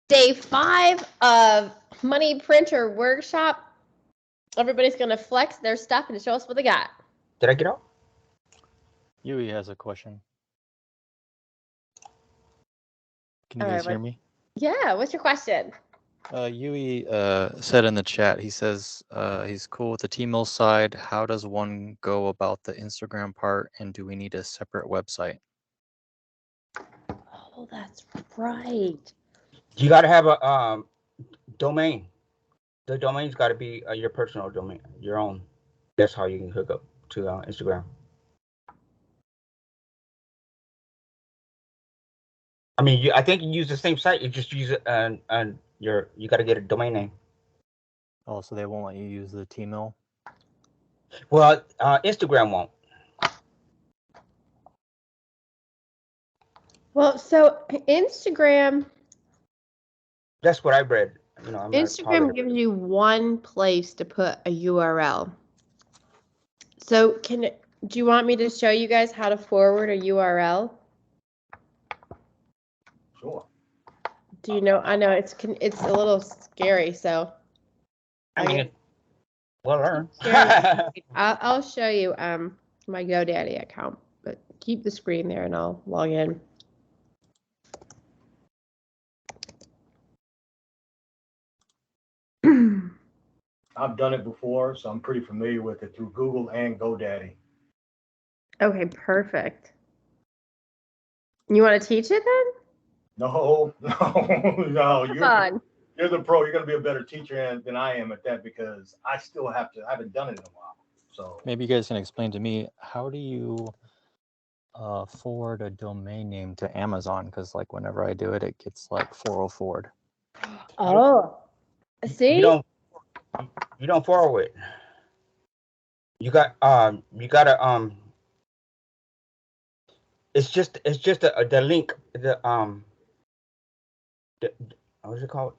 Day 5 of Money Printer Workshop. Everybody's going to flex their stuff and show us what they got. Did I get out? Yui has a question. Can you guys hear me? Yeah, what's your question? Yui said in the chat, he says he's cool with the T-Mill side. How does one go about the Instagram part, and do we need a separate website? Oh, that's right. You got to have a domain. The domain's got to be your personal domain, your own. That's how you can hook up to Instagram. I mean, I think you use the same site. You just use it, and you got to get a domain name. Oh, so they won't let you use the T-Mill? Well, Instagram won't. Well, so Instagram. That's what I read. You know, Instagram gives you one place to put a URL. So do you want me to show you guys how to forward a URL? Sure. Do you know? I know it's a little scary, so. I mean, we'll learn. I'll show you my GoDaddy account, but keep the screen there and I'll log in. I've done it before, so I'm pretty familiar with it through Google and GoDaddy. Okay, perfect. You want to teach it then? No. You're the pro. You're going to be a better teacher than I am at that, because I still I haven't done it in a while. So maybe you guys can explain to me, how do you forward a domain name to Amazon? Because like whenever I do it, it gets like 404'd. Oh, see? You don't forward it. You gotta it's just the link, what is it called?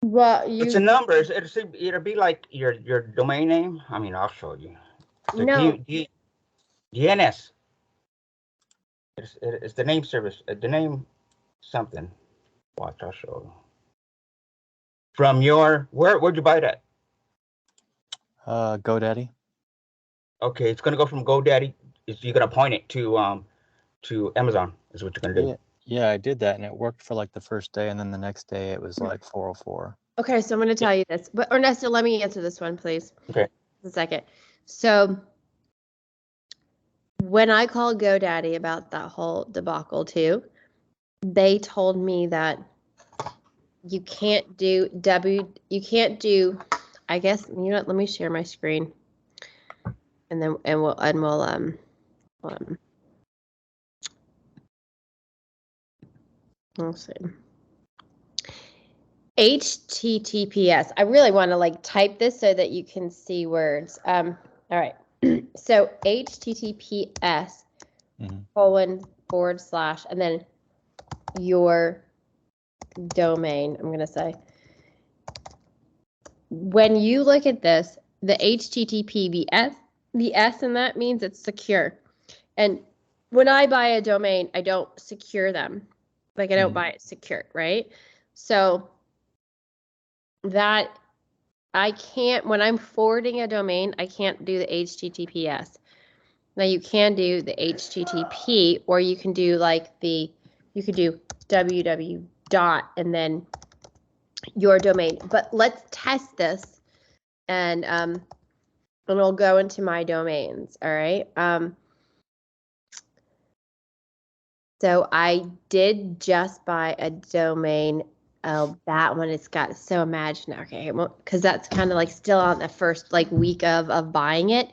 Well, it's a number. It'll be like your domain name. I mean, I'll show you. No. DNS. It's the name service. The name something. Watch, I'll show you. From where'd you buy that? GoDaddy. Okay, it's gonna go from GoDaddy. You're gonna point it to Amazon. Is what you're gonna do. Yeah, I did that, and it worked for like the first day, and then the next day it was like 404. Okay, so I'm going to tell you this, but Ernesto, let me answer this one, please. Okay. A second. So when I called GoDaddy about that whole debacle too, they told me that you can't do I guess, you know what, let me share my screen. And then we'll see. HTTPS. I really want to like type this so that you can see words. All right. So HTTPS :/ and then your domain, I'm going to say. When you look at this, the HTTPS, the S in that means it's secure. And when I buy a domain, I don't secure them. Like I don't buy it secure, right? So that I can't, when I'm forwarding a domain, I can't do the HTTPS. Now you can do the HTTP, or you can do like you could do www. and then your domain. But let's test this, and it'll go into my domains. All right. So I did just buy a domain. Oh, that one, it's got so imaginary. Okay, well, because that's kind of like still on the first like week of buying it.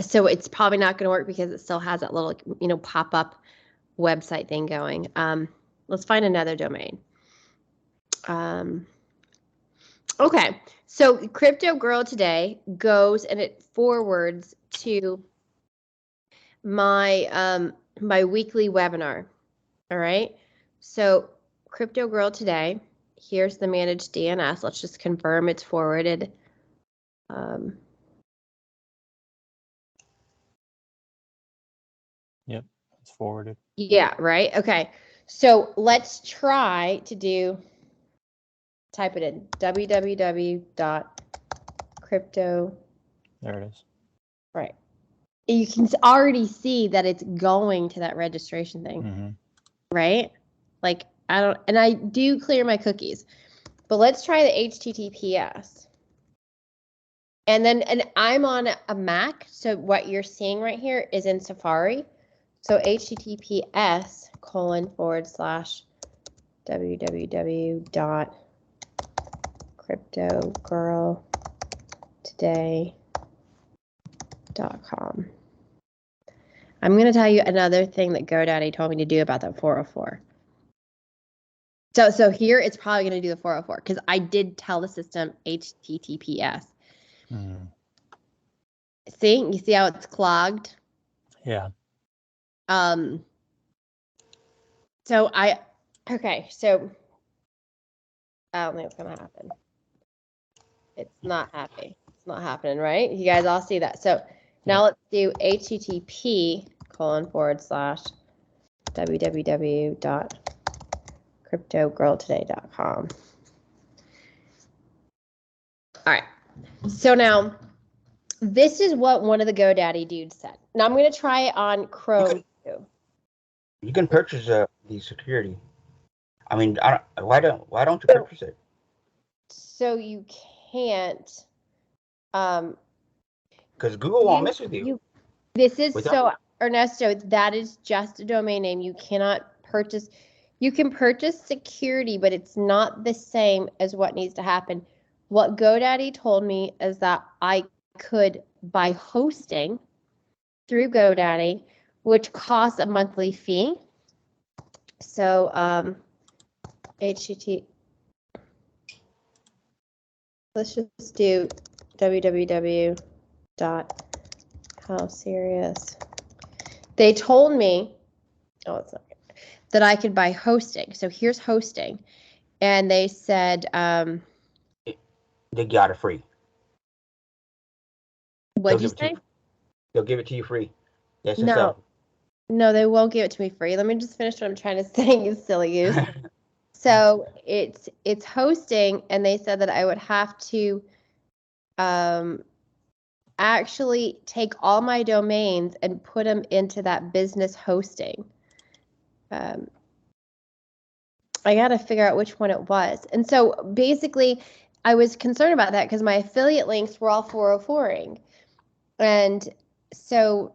So it's probably not going to work because it still has that little, pop-up website thing going. Let's find another domain. Okay, so Crypto Girl Today goes and it forwards to my my weekly webinar. All right, so Crypto Girl Today, here's the managed DNS. Let's just confirm it's forwarded. Yep, it's forwarded. Yeah, right? Okay. So let's try to type it in www.crypto. There it is. Right. You can already see that it's going to that registration thing, Mm-hmm. right? Like, and I do clear my cookies, but let's try the HTTPS. And I'm on a Mac, so what you're seeing right here is in Safari. So https://www.cryptogirltoday.com. I'm going to tell you another thing that GoDaddy told me to do about that 404. So here it's probably going to do the 404 because I did tell the system HTTPS. Mm. See, you see how it's clogged? Yeah. So I don't think it's going to happen. It's not happy. It's not happening, right? You guys all see that. So now let's do http://www.cryptogirltoday.com. All right. So now this is what one of the GoDaddy dudes said. Now I'm going to try it on Chrome too. You can purchase the security. I mean, why don't you purchase it? So you can't. Because Google won't mess with you. This is so Ernesto. That is just a domain name. You cannot purchase. You can purchase security, but it's not the same as what needs to happen. What GoDaddy told me is that I could buy hosting through GoDaddy, which costs a monthly fee. So HTTP. Let's just do www.howserious. They told me, it's not good, that I could buy hosting. So here's hosting, and they said, they got it free. What'd you say? They'll give it to you free. Yes, no, they won't give it to me free. Let me just finish what I'm trying to say, you silly goose. So it's hosting, and they said that I would have to actually take all my domains and put them into that business hosting. I got to figure out which one it was. And so basically, I was concerned about that because my affiliate links were all 404ing. And so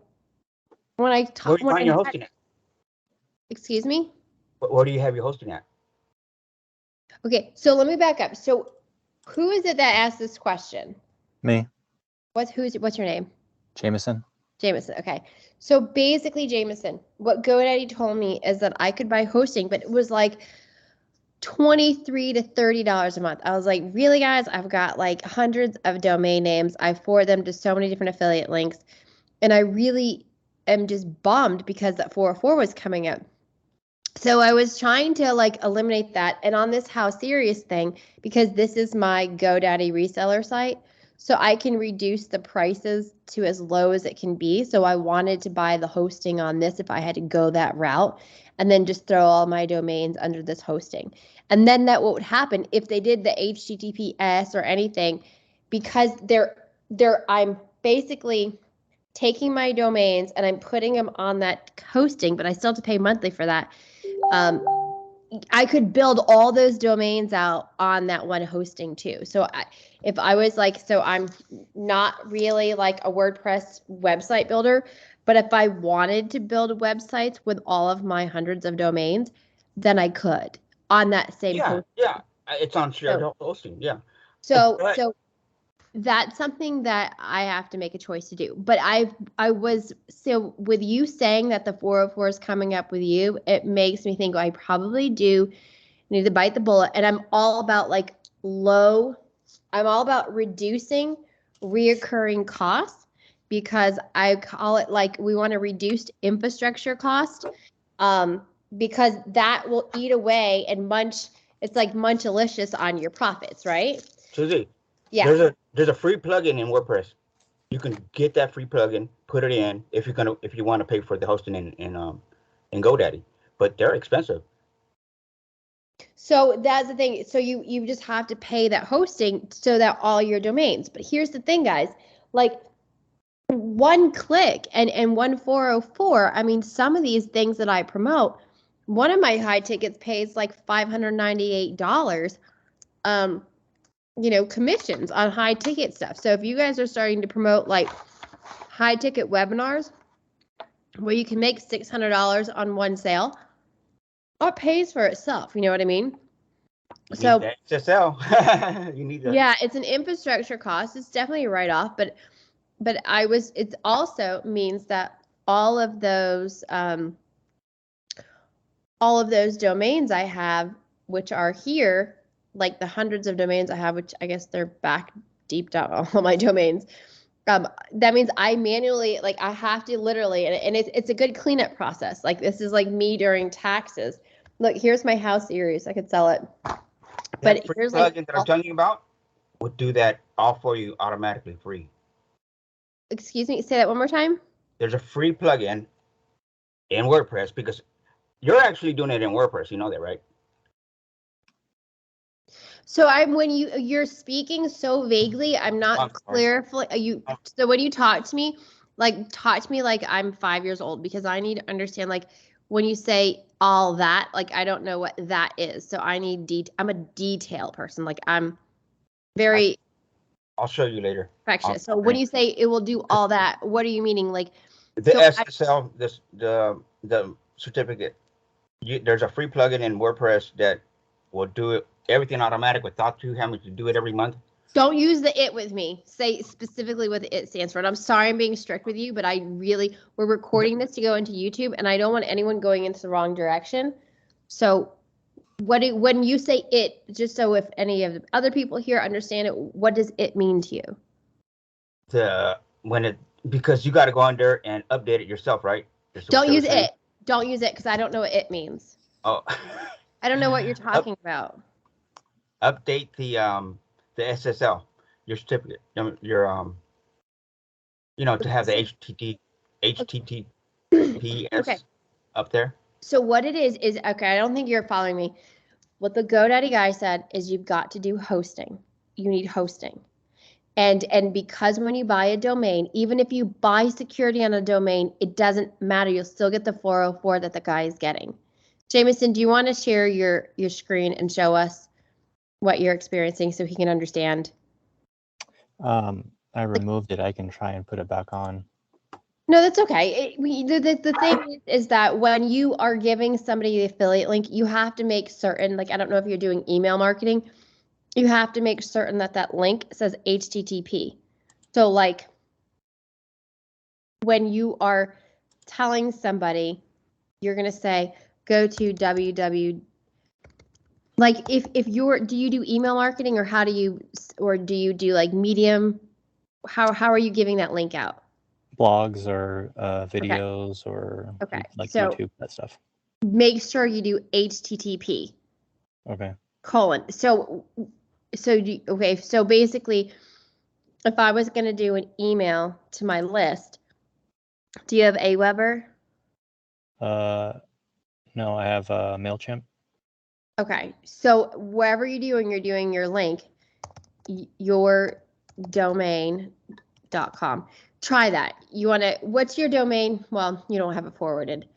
when I talk, where do you find your hosting at? Excuse me? Where do you have your hosting at? Okay, so let me back up. So who is it that asked this question? Me. What's your name? Jameson. Jameson. Okay. So basically, Jameson, what GoDaddy told me is that I could buy hosting, but it was like $23 to $30 a month. I was like, really, guys? I've got like hundreds of domain names. I forward them to so many different affiliate links, and I really am just bummed because that 404 was coming up. So I was trying to like eliminate that. And on this How Serious thing, because this is my GoDaddy reseller site, so I can reduce the prices to as low as it can be. So I wanted to buy the hosting on this if I had to go that route, and then just throw all my domains under this hosting. And then that what would happen if they did the HTTPS or anything, because I'm basically taking my domains and I'm putting them on that hosting, but I still have to pay monthly for that. I could build all those domains out on that one hosting too. So if I was like, so I'm not really like a WordPress website builder, but if I wanted to build websites with all of my hundreds of domains, then I could on that same hosting. Yeah, it's on shared hosting. Yeah. So that's something that I have to make a choice to do. But so with you saying that the 404 is coming up with you, it makes me think I probably do need to bite the bullet. And I'm all about I'm all about reducing reoccurring costs, because I call it like we want to reduce infrastructure cost, because that will eat away and it's like munchalicious on your profits, right? Suzi, yeah. There's a free plugin in WordPress. You can get that free plugin, put it in if you want to pay for the hosting in and GoDaddy, but they're expensive. So that's the thing. So you just have to pay that hosting so that all your domains. But here's the thing, guys. Like one click and 1404. I mean, some of these things that I promote, one of my high tickets pays like $598. Commissions on high ticket stuff. So if you guys are starting to promote like high ticket webinars where you can make $600 on one sale, it pays for itself. You know what I mean? You need the SSL. You need the Yeah, it's an infrastructure cost. It's definitely a write-off, but it also means that all of those domains I have, which are here, like the hundreds of domains I have, which I guess they're back deep down all my domains. That means I manually, like, I have to literally, and it's a good cleanup process. Like, this is like me during taxes. Look, here's my house series. I could sell it. But free here's plugin like, that I'm telling you about will do that all for you automatically, free. excuse me, say that one more time. There's a free plugin in WordPress because you're actually doing it in WordPress. You know that, right? So when you're speaking so vaguely, I'm not clear. So when you talk to me like I'm 5 years old, because I need to understand, like, when you say all that, like, I don't know what that is. So I need I'm a detail person. Like, I'm very I'll show you later. perfectionist. So when you say it will do all that, what are you meaning? Like the SSL, the certificate. There's a free plugin in WordPress that will do everything automatic without you having to do it every month. Don't use the it with me. Say specifically what the it stands for. And I'm sorry I'm being strict with you, but we're recording this to go into YouTube, and I don't want anyone going into the wrong direction. So when you say it, just so if any of the other people here understand it, what does it mean to you? Because you got to go on there and update it yourself, right? Don't use it. Don't use it, because I don't know what it means. Oh. I don't know what you're talking about. Update the SSL, your certificate, your to have the HTTPS Okay. up there. So what it is okay, I don't think you're following me. What the GoDaddy guy said is you've got to do hosting. You need hosting. And because when you buy a domain, even if you buy security on a domain, it doesn't matter. You'll still get the 404 that the guy is getting. Jameson, do you want to share your screen and show us what you're experiencing so he can understand? I removed it. I can try and put it back on. No, that's okay. The thing is that when you are giving somebody the affiliate link, you have to make certain, like, I don't know if you're doing email marketing, you have to make certain that link says HTTP. So, like, when you are telling somebody, you're going to say, go to www. Like, if you're, do you do email marketing, or do you do like Medium? How are you giving that link out? Blogs or videos or like so YouTube, that stuff. Make sure you do HTTP. Okay. So basically, if I was going to do an email to my list, do you have Aweber? No, I have MailChimp. Okay, so wherever you're doing your link, yourdomain.com. Try that. What's your domain? Well, you don't have it forwarded.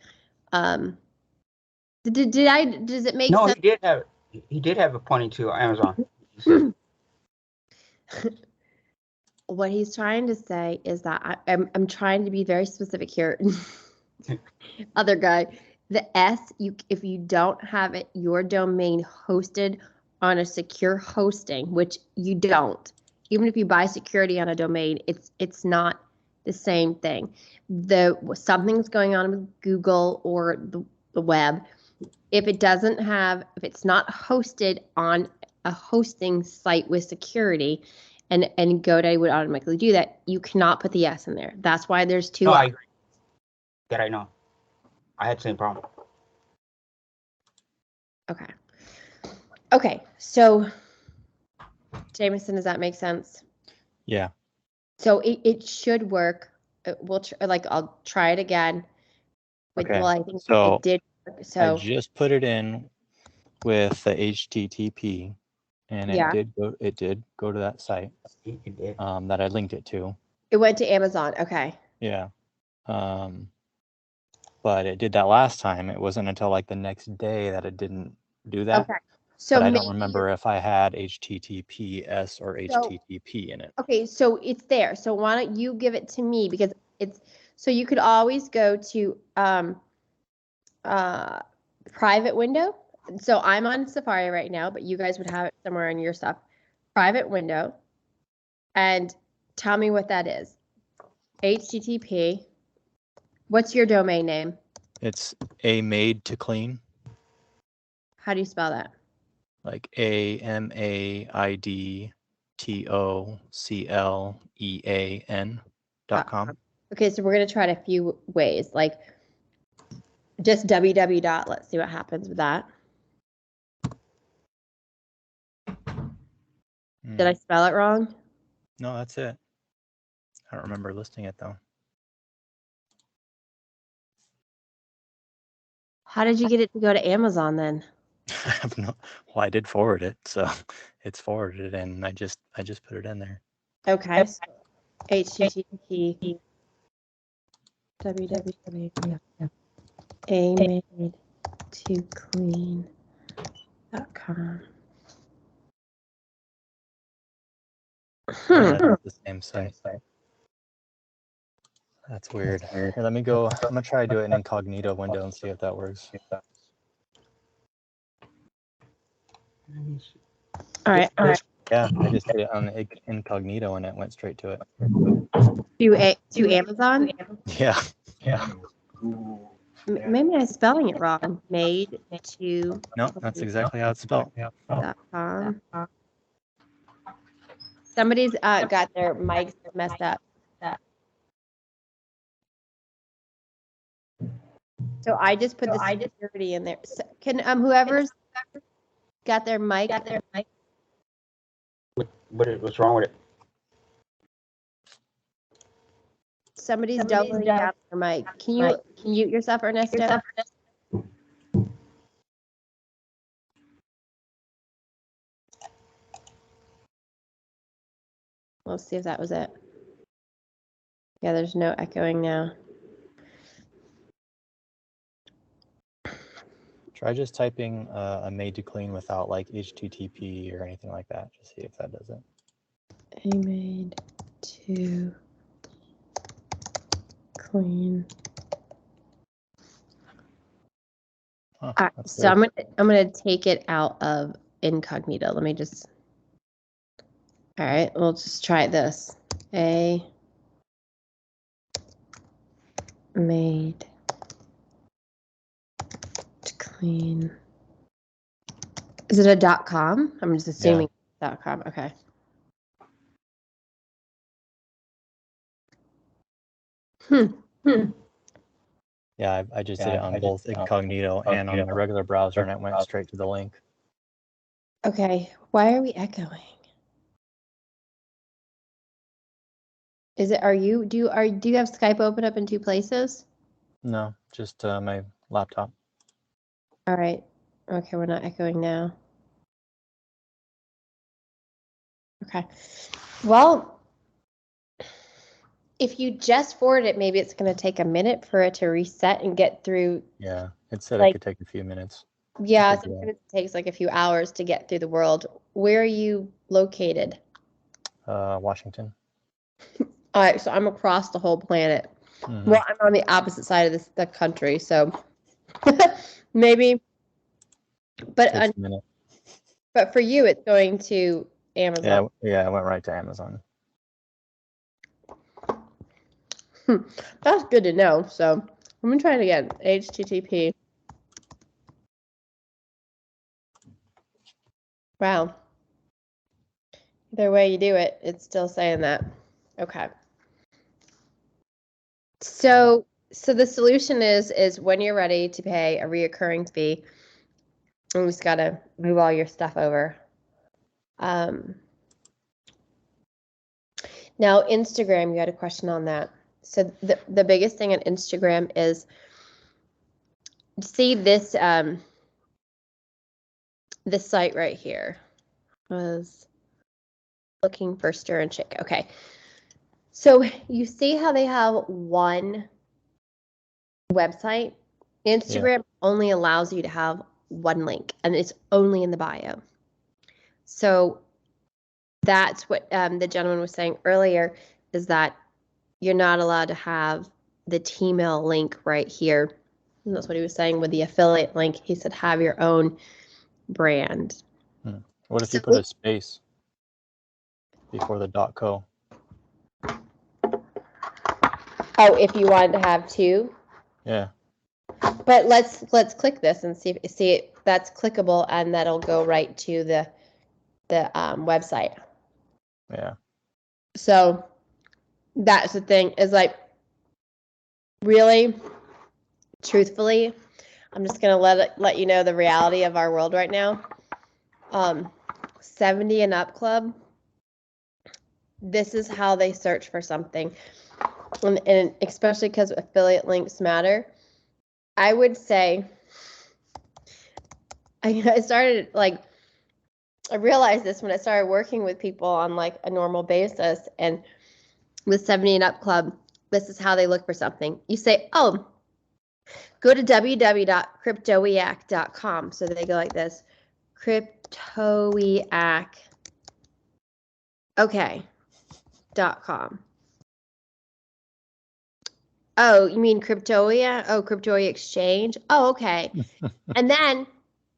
Does it make sense? No, he did have it pointing to Amazon. What he's trying to say is that I'm trying to be very specific here. Other guy, the S, if you don't have your domain hosted on a secure hosting, which you don't, even if you buy security on a domain, it's not the same thing. Something's going on with Google or the web. If it's not hosted on a hosting site with security, and GoDaddy would automatically do that, you cannot put the S in there. That's why there's two. No, I agree. That I know. I had the same problem. Okay. So, Jameson, does that make sense? Yeah. So it should work. I'll try it again. Okay, Well, I think so it did. I So just put it in with the HTTP, and Yeah. it did go to that site It did. that I linked it to. it went to Amazon. Okay. Yeah. But it did that last time. It wasn't until like the next day that it didn't do that. Okay. So But I maybe don't remember if I had HTTPS or HTTP in it. Okay, so it's there. So why don't you give it to me, because it's, so you could always go to private window. So I'm on Safari right now, but you guys would have it somewhere in your stuff. Private window, and tell me what that is. HTTP. What's your domain name? It's a made to clean, How do you spell that? like AMAIDTOCLEAN.com. Okay, so we're gonna try it a few ways, like just www dot. Let's see what happens with that. Did I spell it wrong? No, that's it. I don't remember listing it though. How did you get it to go to Amazon then? I have no. Well, I did forward it, so it's forwarded, and I just put it in there. Okay. So HTTP www.amaidtoclean.com. Yeah, that's the same site. That's weird. Here, let me go. I'm gonna try to do it in incognito window and see if that works. All right. Yeah, I just did it on the incognito and it went straight to it. To Amazon? Yeah. Maybe I'm spelling it wrong. Made to No, that's exactly how it's spelled. .com. Somebody's got their mics messed up. So I just put the security in there. So can whoever's got their mic, What's wrong with it? somebody's doubling down their mic. Can you mute yourself, Ernesto? Let's see if that was it. Yeah, there's no echoing now. Try just typing a made to clean without like HTTP or anything like that. Just see if that does it. A made to clean. Huh, All right, that's so weird. I'm gonna take it out of incognito. Let me just. All right, we'll just try this. A made to clean. Is it a .com? I'm just assuming .com. Okay. Yeah, I just did it on both incognito and on my regular browser, and it went straight to the link. Okay. Why are we echoing? Is it? Are you? Do you have Skype open up in two places? No, just my laptop. All right. Okay, we're not echoing now. Okay. Well, if you just forward it, maybe it's going to take a minute for it to reset and get through. Yeah, it said it could take a few minutes. Yeah, sometimes it takes like a few hours to get through the world. Where are you located? Washington. All right, so I'm across the whole planet. Mm-hmm. Well, I'm on the opposite side of the country, so maybe. But Takes a minute. But for you, it's going to Amazon. Yeah, it went right to Amazon. That's good to know. So I'm gonna try it again. HTTP. Wow. Either way you do it, it's still saying that. Okay. So the solution is when you're ready to pay a reoccurring fee, you just gotta move all your stuff over. Now Instagram, you had a question on that. So the biggest thing on Instagram is see this this site right here. Was looking for Stir and Shake. Okay. So you see how they have one website? Instagram only allows you to have one link, and it's only in the bio. So that's what the gentleman was saying earlier, is that you're not allowed to have the T-mail link right here. And that's what he was saying with the affiliate link. He said have your own brand. What if you put a space before the .co? Oh, if you wanted to have two? Yeah. But let's click this and see it. That's clickable, and that'll go right to the website. Yeah. So that's the thing, is like, really, truthfully, I'm just gonna let you know the reality of our world right now. 70 and up club. This is how they search for something, and especially because affiliate links matter. I would say I started like, I realized this when I started working with people on like a normal basis, and with 70 and up club, this is how they look for something. You say, oh, go to www.cryptoiac.com. So they go like this, cryptoiac, okay.com. Oh, you mean Cryptoia? Oh, Cryptoia Exchange? Oh, okay. And then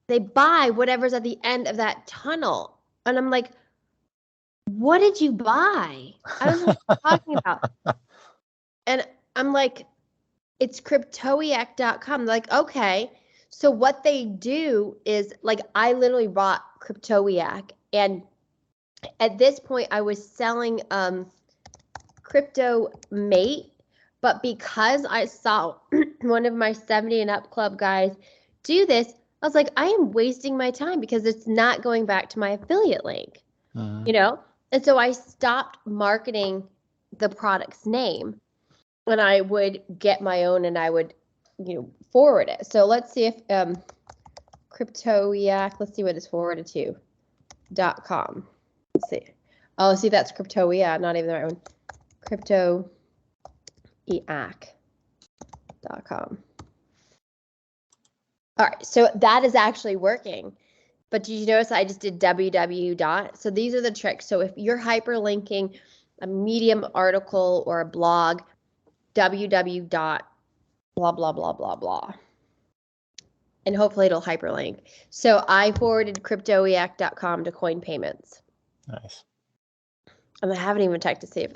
they buy whatever's at the end of that tunnel. And I'm like, what did you buy? I don't know what you're talking about. And I'm like, it's cryptoiac.com. Like, okay. So what they do is, like, I literally bought Cryptoiac, and at this point I was selling Crypto Mate, but because I saw one of my 70 and up club guys do this, I was like, I am wasting my time because it's not going back to my affiliate link, you know? And so I stopped marketing the product's name, and I would get my own and I would, forward it. So let's see if Cryptoiac, let's see what it's forwarded to, .com. Let's see. Oh, see, that's Cryptoiac, not even the right one. Cryptoiac.com. All right, so that is actually working. But did you notice I just did www. So these are the tricks. So if you're hyperlinking a Medium article or a blog, www. blah, blah, blah, blah, blah. And hopefully it'll hyperlink. So I forwarded cryptoiac.com to Coin Payments. Nice. And I haven't even checked to see if,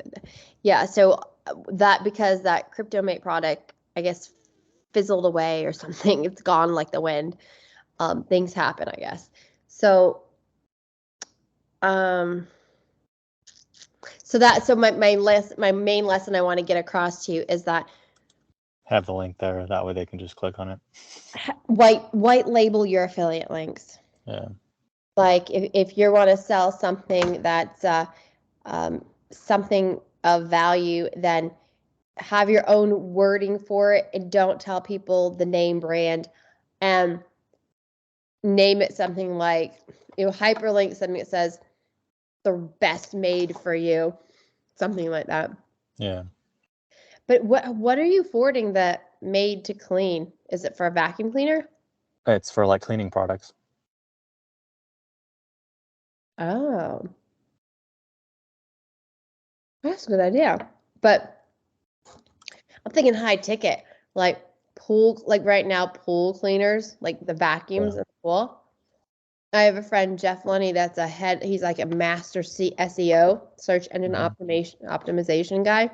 yeah, so that, because that CryptoMate product, I guess, fizzled away or something. It's gone like the wind. Things happen, I guess. So, so my main lesson I want to get across to you is that Have the link there. That way they can just click on it. white label your affiliate links. Yeah. Like if you want to sell something that's something of value, then have your own wording for it, and don't tell people the name brand, and name it something like, hyperlink something that says the best made for you, something like that. Yeah. But what are you forwarding the made to clean? Is it for a vacuum cleaner? It's for like cleaning products. Oh, that's a good idea. But I'm thinking high ticket, like pool, like right now, pool cleaners, like the vacuums in the pool. I have a friend, Jeff Lunny, that's he's like a master SEO, search engine optimization guy.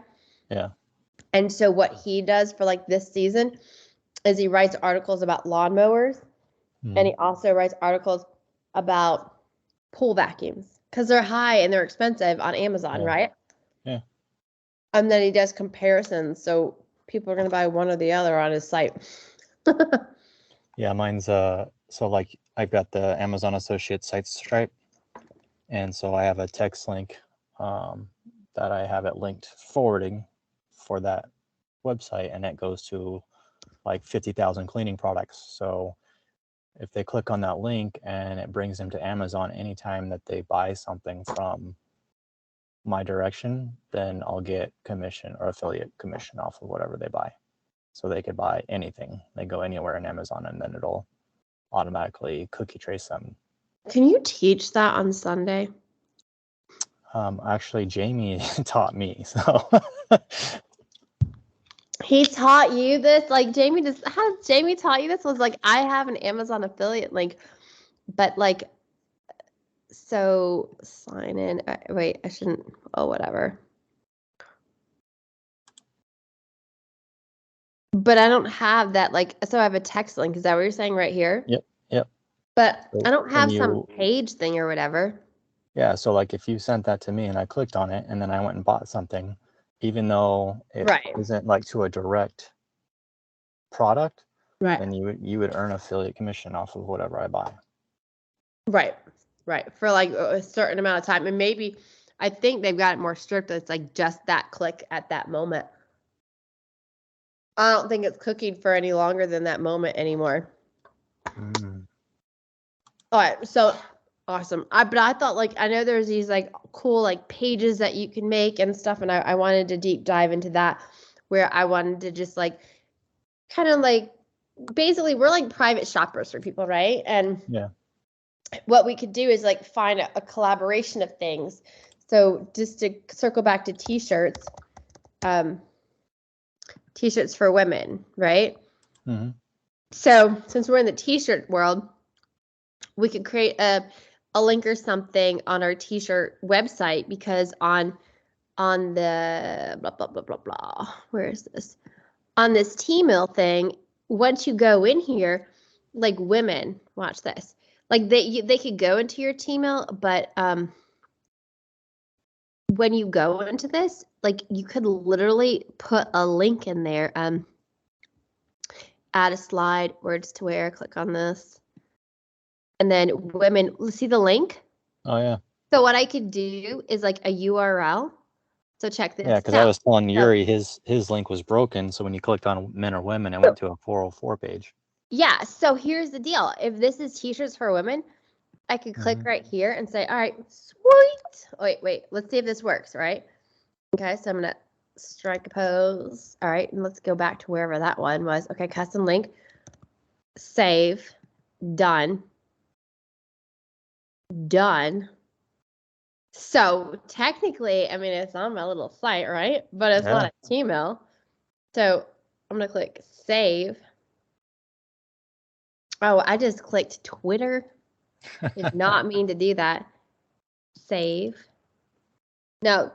Yeah. And so what he does for like this season is he writes articles about lawnmowers, and he also writes articles about pool vacuums because they're high and they're expensive on Amazon, right? Yeah. And then he does comparisons, so people are going to buy one or the other on his site. Yeah, mine's so like I've got the Amazon Associates site Stripe, and so I have a text link that I have it linked forwarding for that website, and it goes to like 50,000 cleaning products. So if they click on that link and it brings them to Amazon anytime that they buy something from my direction, then I'll get commission or affiliate commission off of whatever they buy. So they could buy anything. They go anywhere in Amazon and then it'll automatically cookie trace them. Can you teach that on Sunday? Actually, Jamie taught me. So He taught you this? Like Jamie just how Jamie taught you this was like I have an Amazon affiliate link, but like so sign in. Wait, I shouldn't. Oh, whatever. But I don't have that. Like, so I have a text link. Is that what you're saying right here? Yep. But So I don't have when some you- page thing or whatever. Yeah, so like if you sent that to me and I clicked on it and then I went and bought something, even though it Right. isn't like to a direct product, Right. then you would earn affiliate commission off of whatever I buy. Right. For like a certain amount of time. And maybe I think they've got it more strict. It's like just that click at that moment. I don't think it's cookied for any longer than that moment anymore. Mm. All right, so awesome. But I thought like I know there's these like cool like pages that you can make and stuff, and I wanted to deep dive into that, where I wanted to just like kind of like basically we're like private shoppers for people, right? And Yeah. what we could do is like find a collaboration of things. So just to circle back to t-shirts, t-shirts for women, right? Mm-hmm. So since we're in the t-shirt world, we could create a link or something on our t-shirt website, because on the blah blah blah blah blah, where is this, on this T-mill thing, once you go in here, like women, watch this, like they could go into your T-mill, but when you go into this, like you could literally put a link in there, add a slide, words to wear, click on this. And then women, see the link? Oh yeah. So what I could do is like a URL. So check this Yeah, because I out. was telling Yuri his link was broken, so when you clicked on men or women, it went to a 404 page. Yeah, so here's the deal. If this is t-shirts for women, I could click right here and say, all right, sweet. Oh, wait, let's see if this works, right? Okay, so I'm gonna strike a pose. All right, and let's go back to wherever that one was. Okay, custom link, save, done. So technically, I mean, it's on my little site, right? But it's not a T-mill. So I'm gonna click save. Oh, I just clicked Twitter. Did not mean to do that. Save. Now,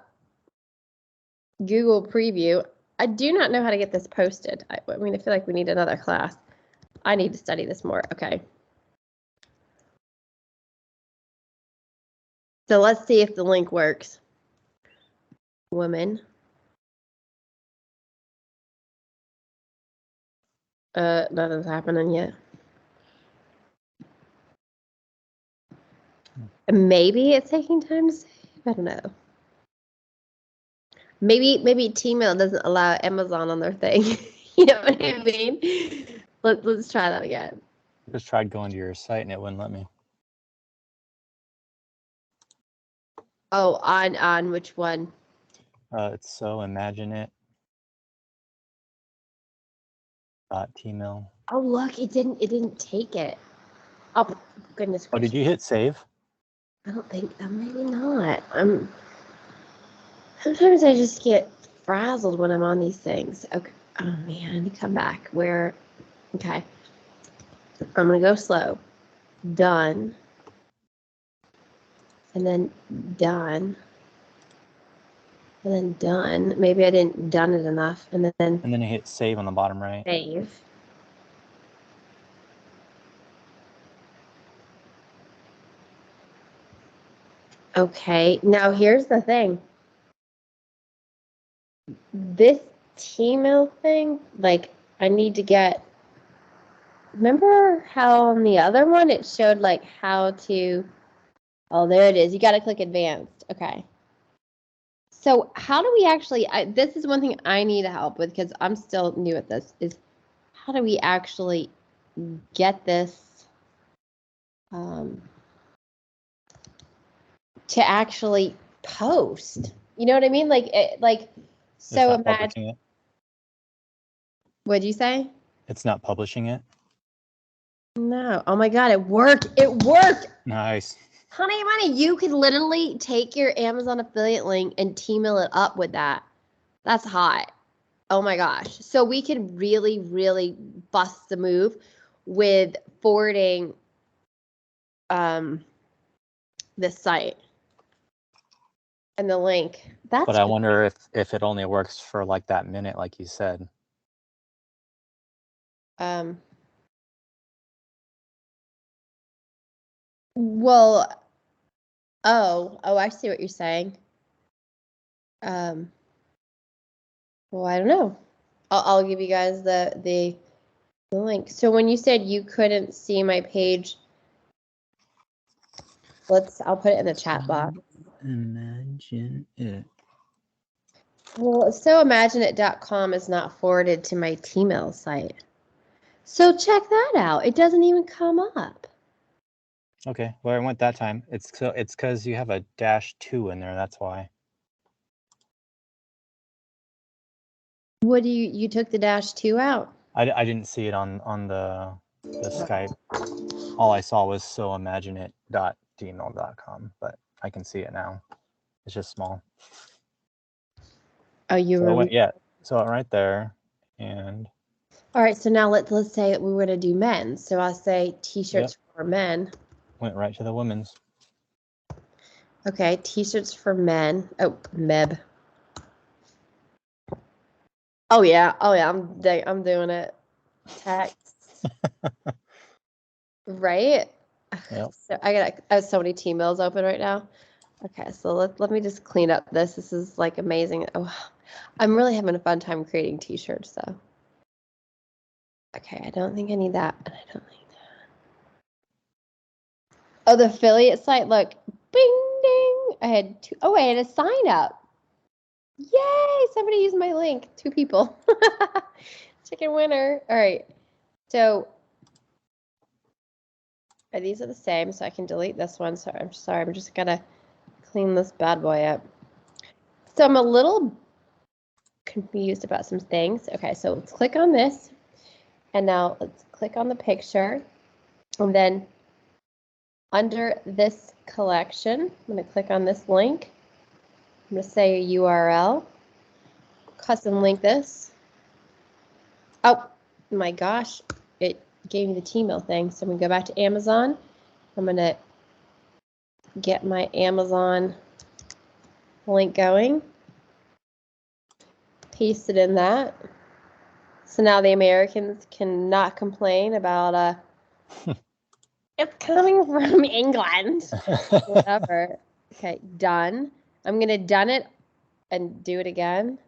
Google Preview. I do not know how to get this posted. I mean, I feel like we need another class. I need to study this more. Okay. So let's see if the link works. Women. Nothing's happening yet. Maybe it's taking time to save. I don't know. Maybe T-mail doesn't allow Amazon on their thing. You know what I mean? Let's try that again. Just tried going to your site and it wouldn't let me. Oh, on which one? It's so imagine it. T-mill. Oh, look, it didn't take it. Oh, goodness Oh, gracious. did you hit save? I don't think, maybe not. Sometimes I just get frazzled when I'm on these things. Okay. Oh man, I need to come back. Okay. I'm gonna go slow. Done. And then done. And then done. Maybe I didn't done it enough. And then And then you hit save on the bottom right. save. Okay, now here's the thing. This T-mill thing, like, I need to get. Remember how on the other one it showed like how to. Oh, there it is. You got to click advanced. Okay. So how do we actually? This is one thing I need help with because I'm still new at this. Is how do we actually get this to actually post? You know what I mean? Like, so It's not imagine. publishing it. What'd you say? It's not publishing it. No. Oh my God, it worked. It worked. Nice. Honey money, you could literally take your Amazon affiliate link and T-mail it up with that. That's hot. Oh my gosh. So we could really, really bust the move with forwarding this site and the link. That's But I wonder if it only works for like that minute, like you said. Well, I see what you're saying. Well, I don't know. I'll give you guys the link. So when you said you couldn't see my page, I'll put it in the chat box. Imagine it. Well, so imagineit.com is not forwarded to my T-mail site. So check that out. It doesn't even come up. Okay, well, I went that time. It's because you have a -2 in there. That's why. What do you took the -2 out? I didn't see it on the Skype. All I saw was soimagineit.gmail.com, but I can see it now. It's just small. Oh, you So were. So right there, and. All right, so now let's say we were to do men. So I'll say T-shirts for men. Went right to the women's. Okay, T-shirts for men. Oh, Meb. Oh yeah, I'm doing it. Text. Right? Yep. So I have so many T-mails open right now. Okay, so let me just clean up this. This is like amazing. Oh, I'm really having a fun time creating T-shirts though. Okay, I don't think I need that, and I don't need that. Oh, the affiliate site. Look, bing ding. I had a sign up. Yay! Somebody used my link. 2 people. Chicken winner. All right. So these are the same, so I can delete this one. So I'm sorry. I'm just gonna clean this bad boy up. So I'm a little confused about some things. Okay, so let's click on this, and now let's click on the picture, and then under this collection, I'm gonna click on this link. I'm gonna say URL, custom link this. Oh my gosh, it gave me the T-mail thing. So I'm gonna go back to Amazon. I'm gonna get my Amazon link going, paste it in that. So now the Americans cannot complain about it's coming from England. Whatever. Okay, done. I'm gonna done it and do it again.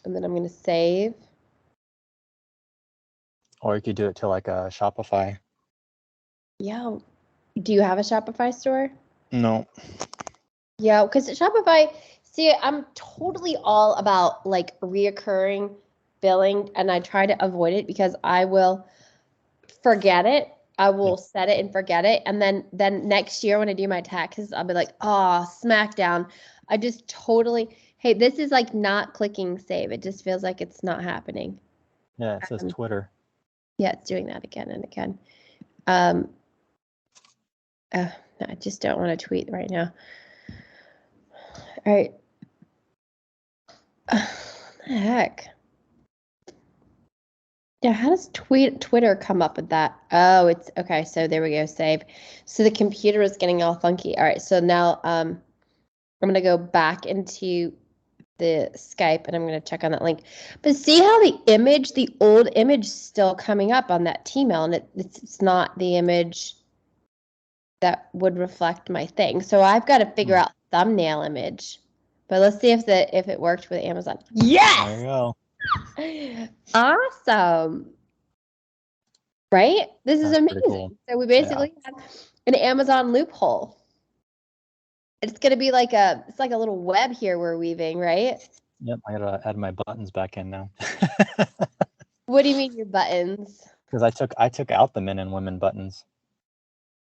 And then I'm gonna save. Or you could do it to like a Shopify. Yeah. Do you have a Shopify store? No. Yeah, because Shopify, see, I'm totally all about like reoccurring billing, and I try to avoid it because I will forget it. I will set it and forget it. And then next year when I do my taxes, I'll be like, oh, smackdown. I just totally, hey, this is like not clicking save. It just feels like it's not happening. Yeah, it says Twitter. Yeah, it's doing that again and again. No, I just don't want to tweet right now. All right. What the heck? Yeah, how does Twitter come up with that? Oh, it's okay. So there we go, save. So the computer is getting all funky. All right, so now I'm gonna go back into the Skype and I'm gonna check on that link. But see how the old image is still coming up on that T-mail, and it's not the image that would reflect my thing. So I've got to figure out thumbnail image. But let's see if it worked with Amazon. Yes! There you go. Awesome. Right? This is amazing. Cool. So we basically have an Amazon loophole. It's going to be like it's like a little web here we're weaving, right? Yep, I gotta add my buttons back in now. What do you mean your buttons? Because I took out the men and women buttons.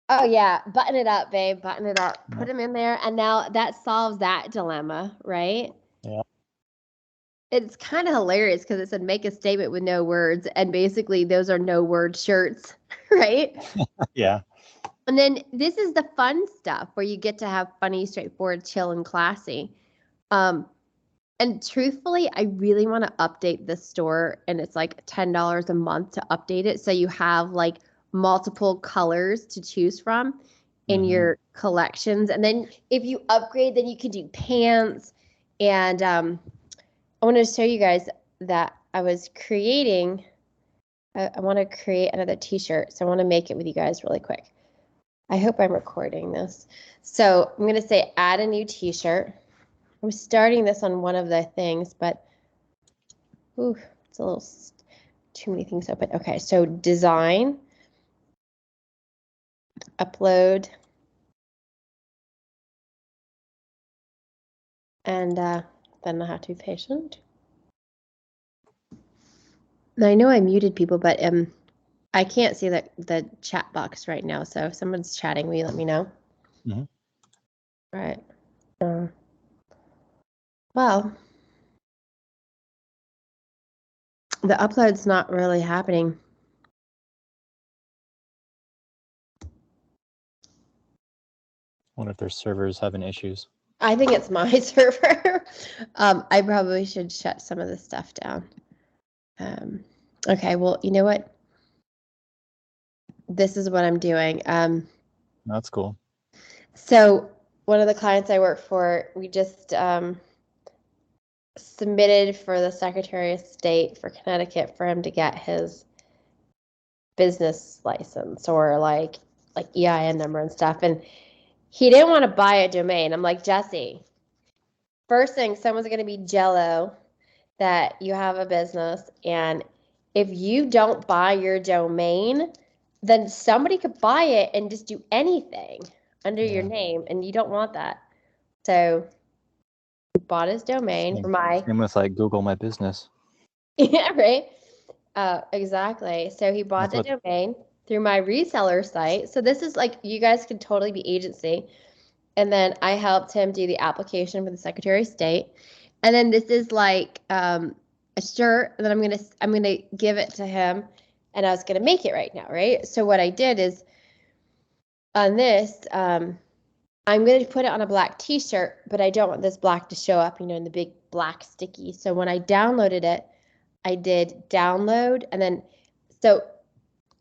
Oh yeah, button it up, babe. Button it up. Put Yep. them in there, and now that solves that dilemma, right? Yeah. It's kind of hilarious because it said make a statement with no words, and basically those are no word shirts, right? Yeah. And then this is the fun stuff where you get to have funny, straightforward, chill, and classy. And truthfully, I really want to update this store, and it's like $10 a month to update it, so you have like multiple colors to choose from in your collections. And then if you upgrade, then you can do pants. And I want to show you guys that I was creating. I want to create another T-shirt, so I want to make it with you guys really quick. I hope I'm recording this. So I'm going to say add a new T-shirt. I'm starting this on one of the things, but ooh, it's a little too many things open. Okay, so design, upload, and then I have to be patient. Now, I know I muted people, but I can't see the chat box right now. So if someone's chatting, will you let me know? Mhm. Right. Well, the upload's not really happening. Wonder if their servers having issues. I think it's my server. I probably should shut some of this stuff down. Okay, well, you know what? This is what I'm doing. That's cool. So one of the clients I work for, we just submitted for the Secretary of State for Connecticut for him to get his business license or like EIN number and stuff. And he didn't want to buy a domain. I'm like, Jesse, first thing, someone's going to be jello that you have a business. And if you don't buy your domain, then somebody could buy it and just do anything under your Yeah. name. And you don't want that. So he bought his domain for my, Same with like Google My Business. yeah, right. Exactly. So he bought That's the what- domain through my reseller site. So this is like, you guys could totally be agency. And then I helped him do the application for the Secretary of State. And then this is like a shirt, and then I'm gonna give it to him, and I was gonna make it right now, right? So what I did is on this, I'm gonna put it on a black T-shirt, but I don't want this black to show up, in the big black sticky. So when I downloaded it, I did download, and then so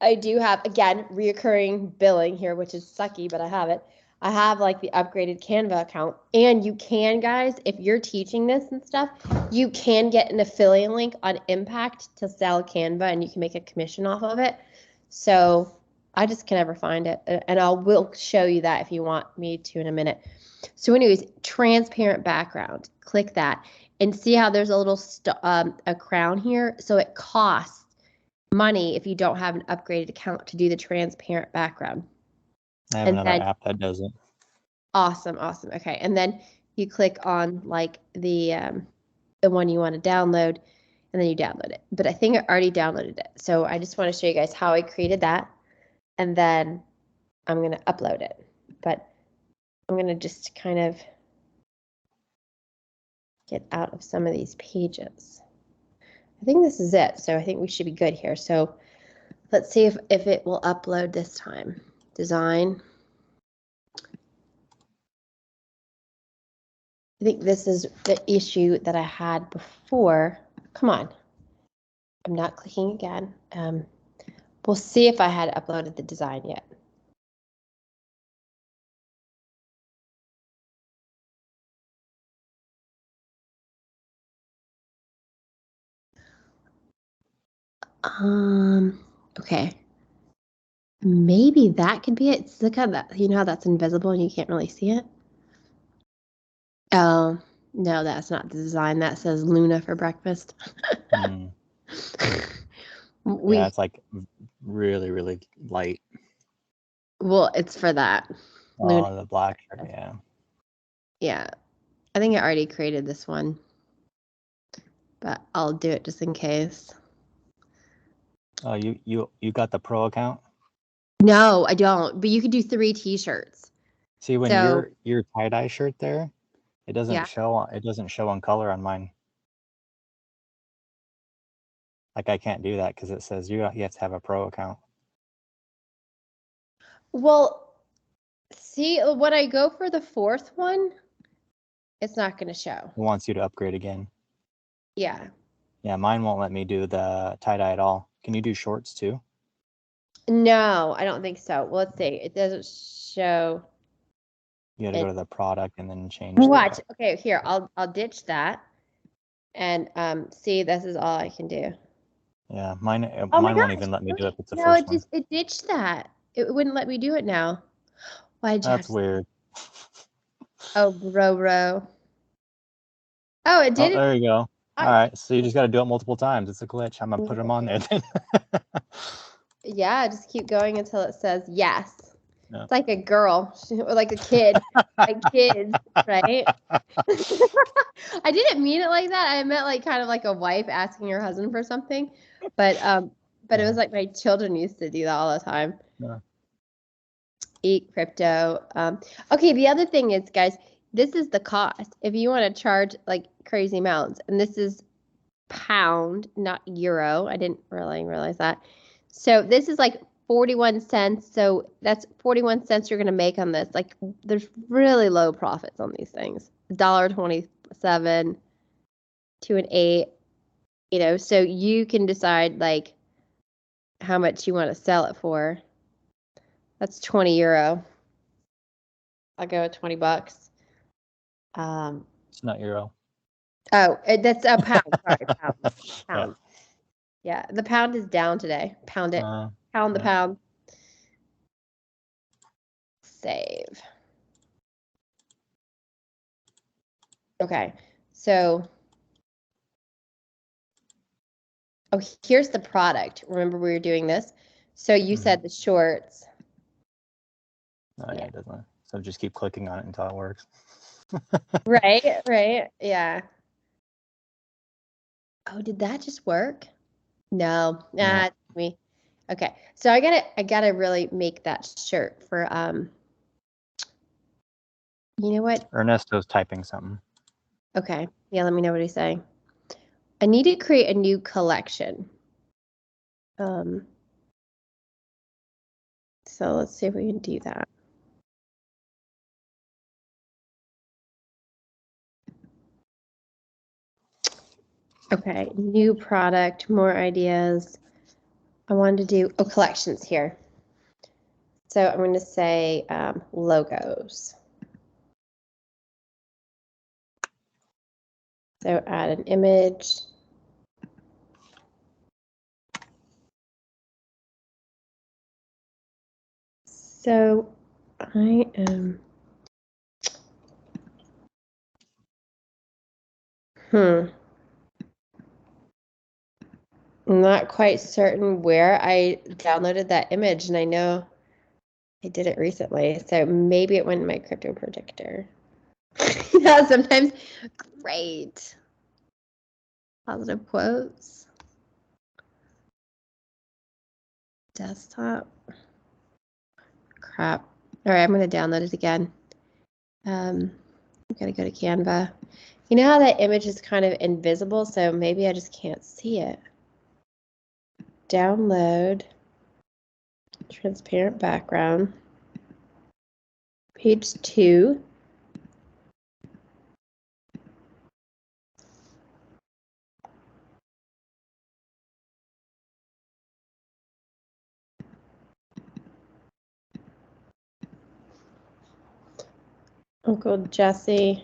I do have, again, reoccurring billing here, which is sucky, but I have it. I have like the upgraded Canva account. And you can, guys, if you're teaching this and stuff, you can get an affiliate link on Impact to sell Canva, and you can make a commission off of it. So I just can never find it. And will show you that if you want me to in a minute. So anyways, transparent background. Click that and see how there's a little a crown here. So it costs money if you don't have an upgraded account to do the transparent background. I have another app that does it. Awesome. Okay. And then you click on like the one you want to download, and then you download it. But I think I already downloaded it. So I just want to show you guys how I created that. And then I'm going to upload it. But I'm going to just kind of get out of some of these pages. I think this is it. So I think we should be good here. So let's see if it will upload this time. Design. I think this is the issue that I had before. Come on. I'm not clicking again. We'll see if I had uploaded the design yet. Okay. Maybe that could be it. Look at that. You know how that's invisible and you can't really see it? Oh, no, that's not the design. That says Luna for breakfast. Yeah, it's like really, really light. Well, it's for that. Luna. Oh, the black. Yeah. Yeah. I think I already created this one. but I'll do it just in case. Oh, you got the pro account? No, I don't. But you could do 3 t-shirts. See, when So your tie-dye shirt there, it doesn't yeah. show on color on mine. Like I can't do that because it says you have to have a pro account. Well, see, when I go for the 4th one, it's not going to show. It wants you to upgrade again. Yeah. Yeah, mine won't let me do the tie-dye at all. Can you do shorts too? No, I don't think so. Well, let's see. It doesn't show. You got to It, go to the product and then change watch. the... Okay, here, I'll ditch that. And see, this is all I can do. Yeah, mine Oh my mine won't gosh, even let me do it if it's the no, first one. it ditched that. It wouldn't let me do it now. Why'd you have That's to? weird. Oh, bro. Oh, it Oh, did it. there you go. All I, right, so you just got to do it multiple times. It's a glitch. I'm gonna put them on there then. yeah, just keep going until it says yes. Yeah. It's like a girl or like a kid, like kids, right? I didn't mean it like that. I meant like kind of like a wife asking her husband for something, but it was like my children used to do that all the time. Yeah. Eat crypto. Okay, the other thing is, guys, this is the cost. If you want to charge like crazy amounts, and this is pound, not euro. I didn't really realize that. So this is like 41 cents. So that's 41 cents you're going to make on this. Like there's really low profits on these things. $1.27 to an 8, so you can decide like how much you want to sell it for. That's 20 euro. I'll go with $20. It's not euro. Oh, that's a pound. Sorry, pound. Yeah. Yeah, the pound is down today. Pound it. Pound the yeah. pound. Save. Okay, so here's the product. Remember we were doing this? So you said the shorts. Oh yeah, it doesn't. So just keep clicking on it until it works. Right, yeah. Oh, did that just work? No, nah, it's me. Okay, so I gotta really make that shirt for you know what? Ernesto's typing something. Okay, yeah, let me know what he's saying. I need to create a new collection. So let's see if we can do that. Okay, new product, more ideas. I wanted to do collections here. So I'm going to say logos. So add an image. So I am. I'm not quite certain where I downloaded that image, and I know I did it recently. So maybe it went in my crypto projector. Yeah, sometimes. Great. Positive quotes. Desktop. Crap. All right, I'm going to download it again. I'm going to go to Canva. You know how that image is kind of invisible, so maybe I just can't see it. Download. Transparent background. Page 2. Uncle Jesse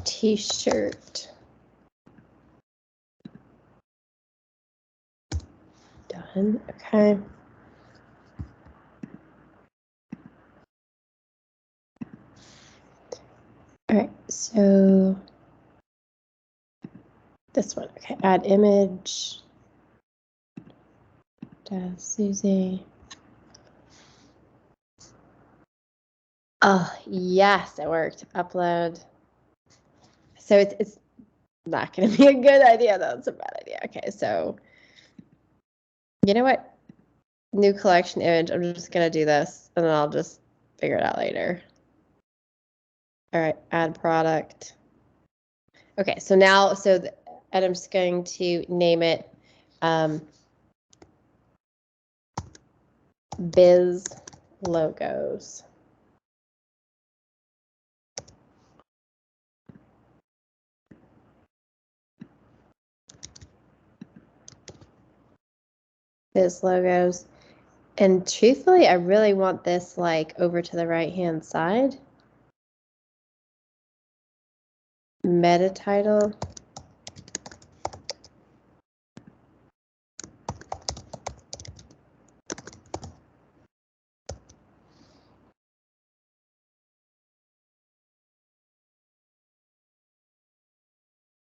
t-shirt. Done. Okay. All right, so this one. Okay, add image. Suzi. Oh, yes, it worked. Upload. So it's not going to be a good idea. That's a bad idea. Okay, so you know what? New collection image. I'm just going to do this, and then I'll just figure it out later. All right, add product. Okay, so now, and I'm just going to name it Biz Logos. Biz Logos. And truthfully, I really want this like over to the right-hand side. Meta title.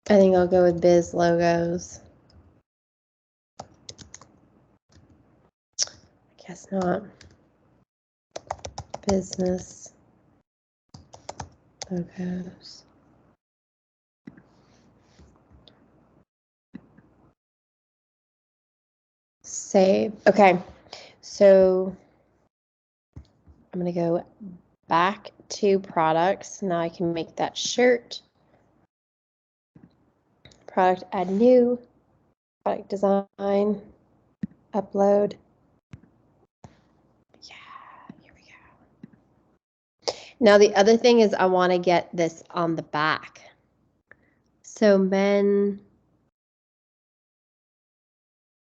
I think I'll go with Biz Logos. I guess not. Business Logos. Save. Okay, so I'm going to go back to products. Now I can make that shirt. Product, add new. Product design. Upload. Yeah, here we go. Now the other thing is I want to get this on the back. So men.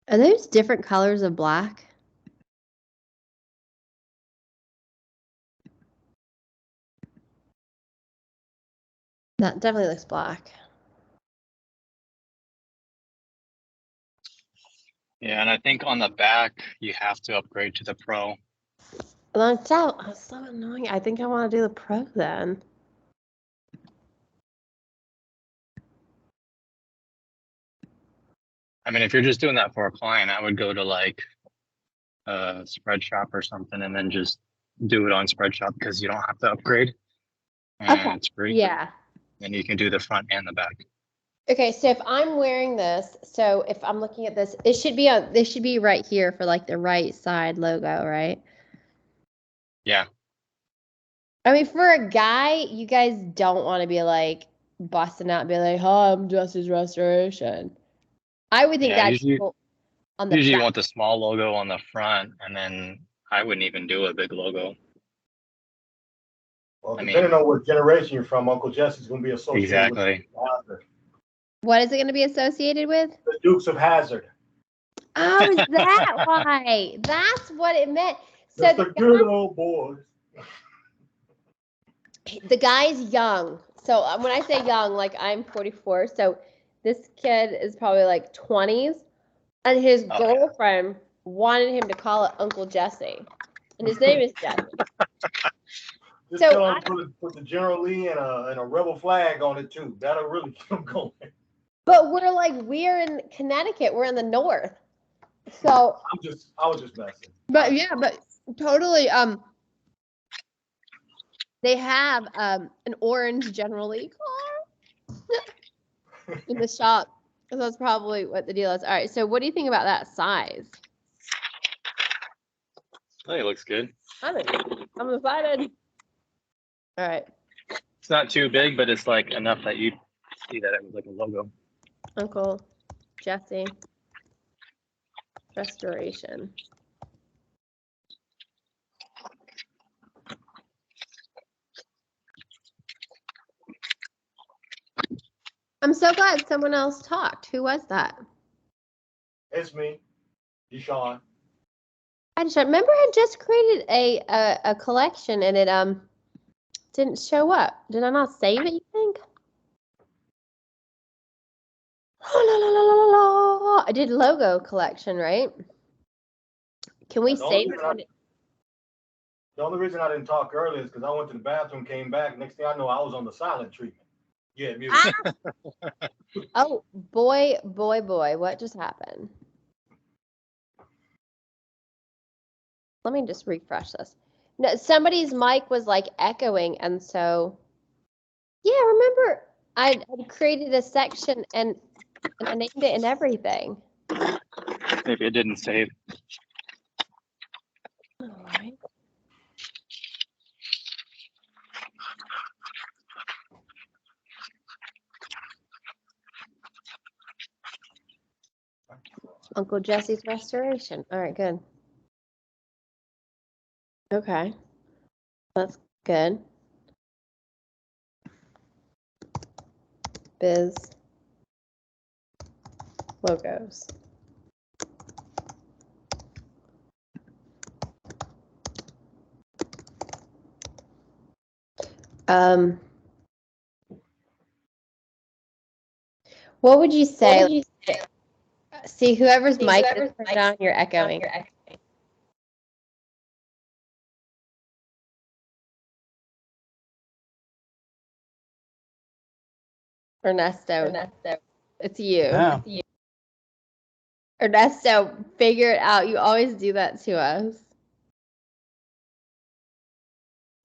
Are those different colors of black? That definitely looks black. Yeah, and I think on the back you have to upgrade to the Pro. That's out. That's so annoying. I think I want to do the Pro then. I mean, if you're just doing that for a client, I would go to like a Spreadshop or something and then just do it on Spreadshop because you don't have to upgrade. And Okay. it's free. Yeah. And you can do the front and the back. Okay, so if I'm wearing this, so if I'm looking at this, it should be on. This should be right here for like the right side logo, right? Yeah. I mean, for a guy, you guys don't want to be like busting out and be like, "Hi, I'm Justice Restoration." I would think Yeah, that usually on the you back. want the small logo on the front, and then I wouldn't even do a big logo. Well, I depending mean, on what generation you're from, Uncle Jesse's going to be associated with exactly. What is it going to be associated with? the Dukes of Hazzard. Oh, is that why? That's what it meant. So Just the good old boys. the guy's young. So when I say young, like I'm 44. So this kid is probably like 20s. And his girlfriend wanted him to call it Uncle Jesse. And his name is Jesse. Just So tell him put the General Lee and a rebel flag on it too. That'll really keep him going. But we're in Connecticut. We're in the north. So I was just messing. but yeah, but totally they have an orange General Lee car in the shop. So that's probably what the deal is. All right. So what do you think about that size? I think it looks good. I'm excited. All right. It's not too big, but it's like enough that you see that it was like a logo. Uncle Jesse Restoration. I'm so glad someone else talked. Who was that? It's me, Deshon. I just remember I just created a collection and it didn't show up. Did I not save it, you think? Oh, la, la, la, la, la. I did logo collection, right? Can we save it? The only reason I didn't talk earlier is because I went to the bathroom, came back. Next thing I know, I was on the silent treatment. Yeah, music. Oh, boy, what just happened? Let me just refresh this. No, somebody's mic was like echoing, and so, yeah, remember, I created a section and I named it and everything. Maybe it didn't save. All right. Uncle Jesse's restoration. All right, good. Okay, that's good. Biz logos. What would you say? See, whoever's mic is turned on, you're echoing. Ernesto, it's you. Yeah. Ernesto, figure it out. You always do that to us.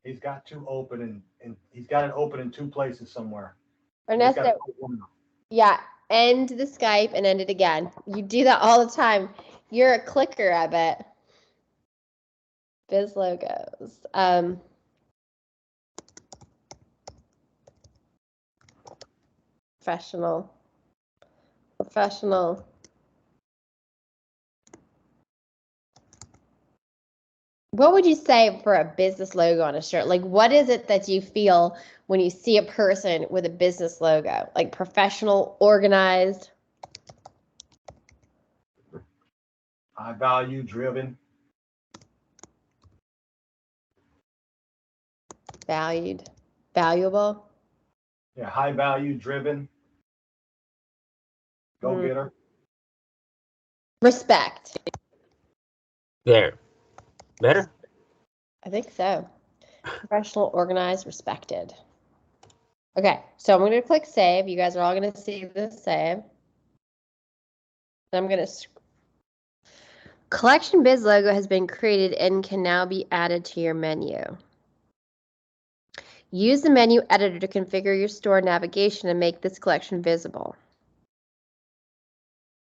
He's got two open and he's got it open in two places somewhere. He's gotta Ernesto, put one up. yeah, end the Skype and end it again. You do that all the time. You're a clicker, I bet. Biz logos. Professional. What would you say for a business logo on a shirt? Like, what is it that you feel when you see a person with a business logo? Like professional, organized, High value driven. valued, valuable. Yeah, high value driven. Go getter. Respect. There. Better? I think so. Professional, organized, respected. Okay, so I'm going to click save. You guys are all going to see this save. I'm going to. Collection Biz logo has been created and can now be added to your menu. Use the menu editor to configure your store navigation and make this collection visible.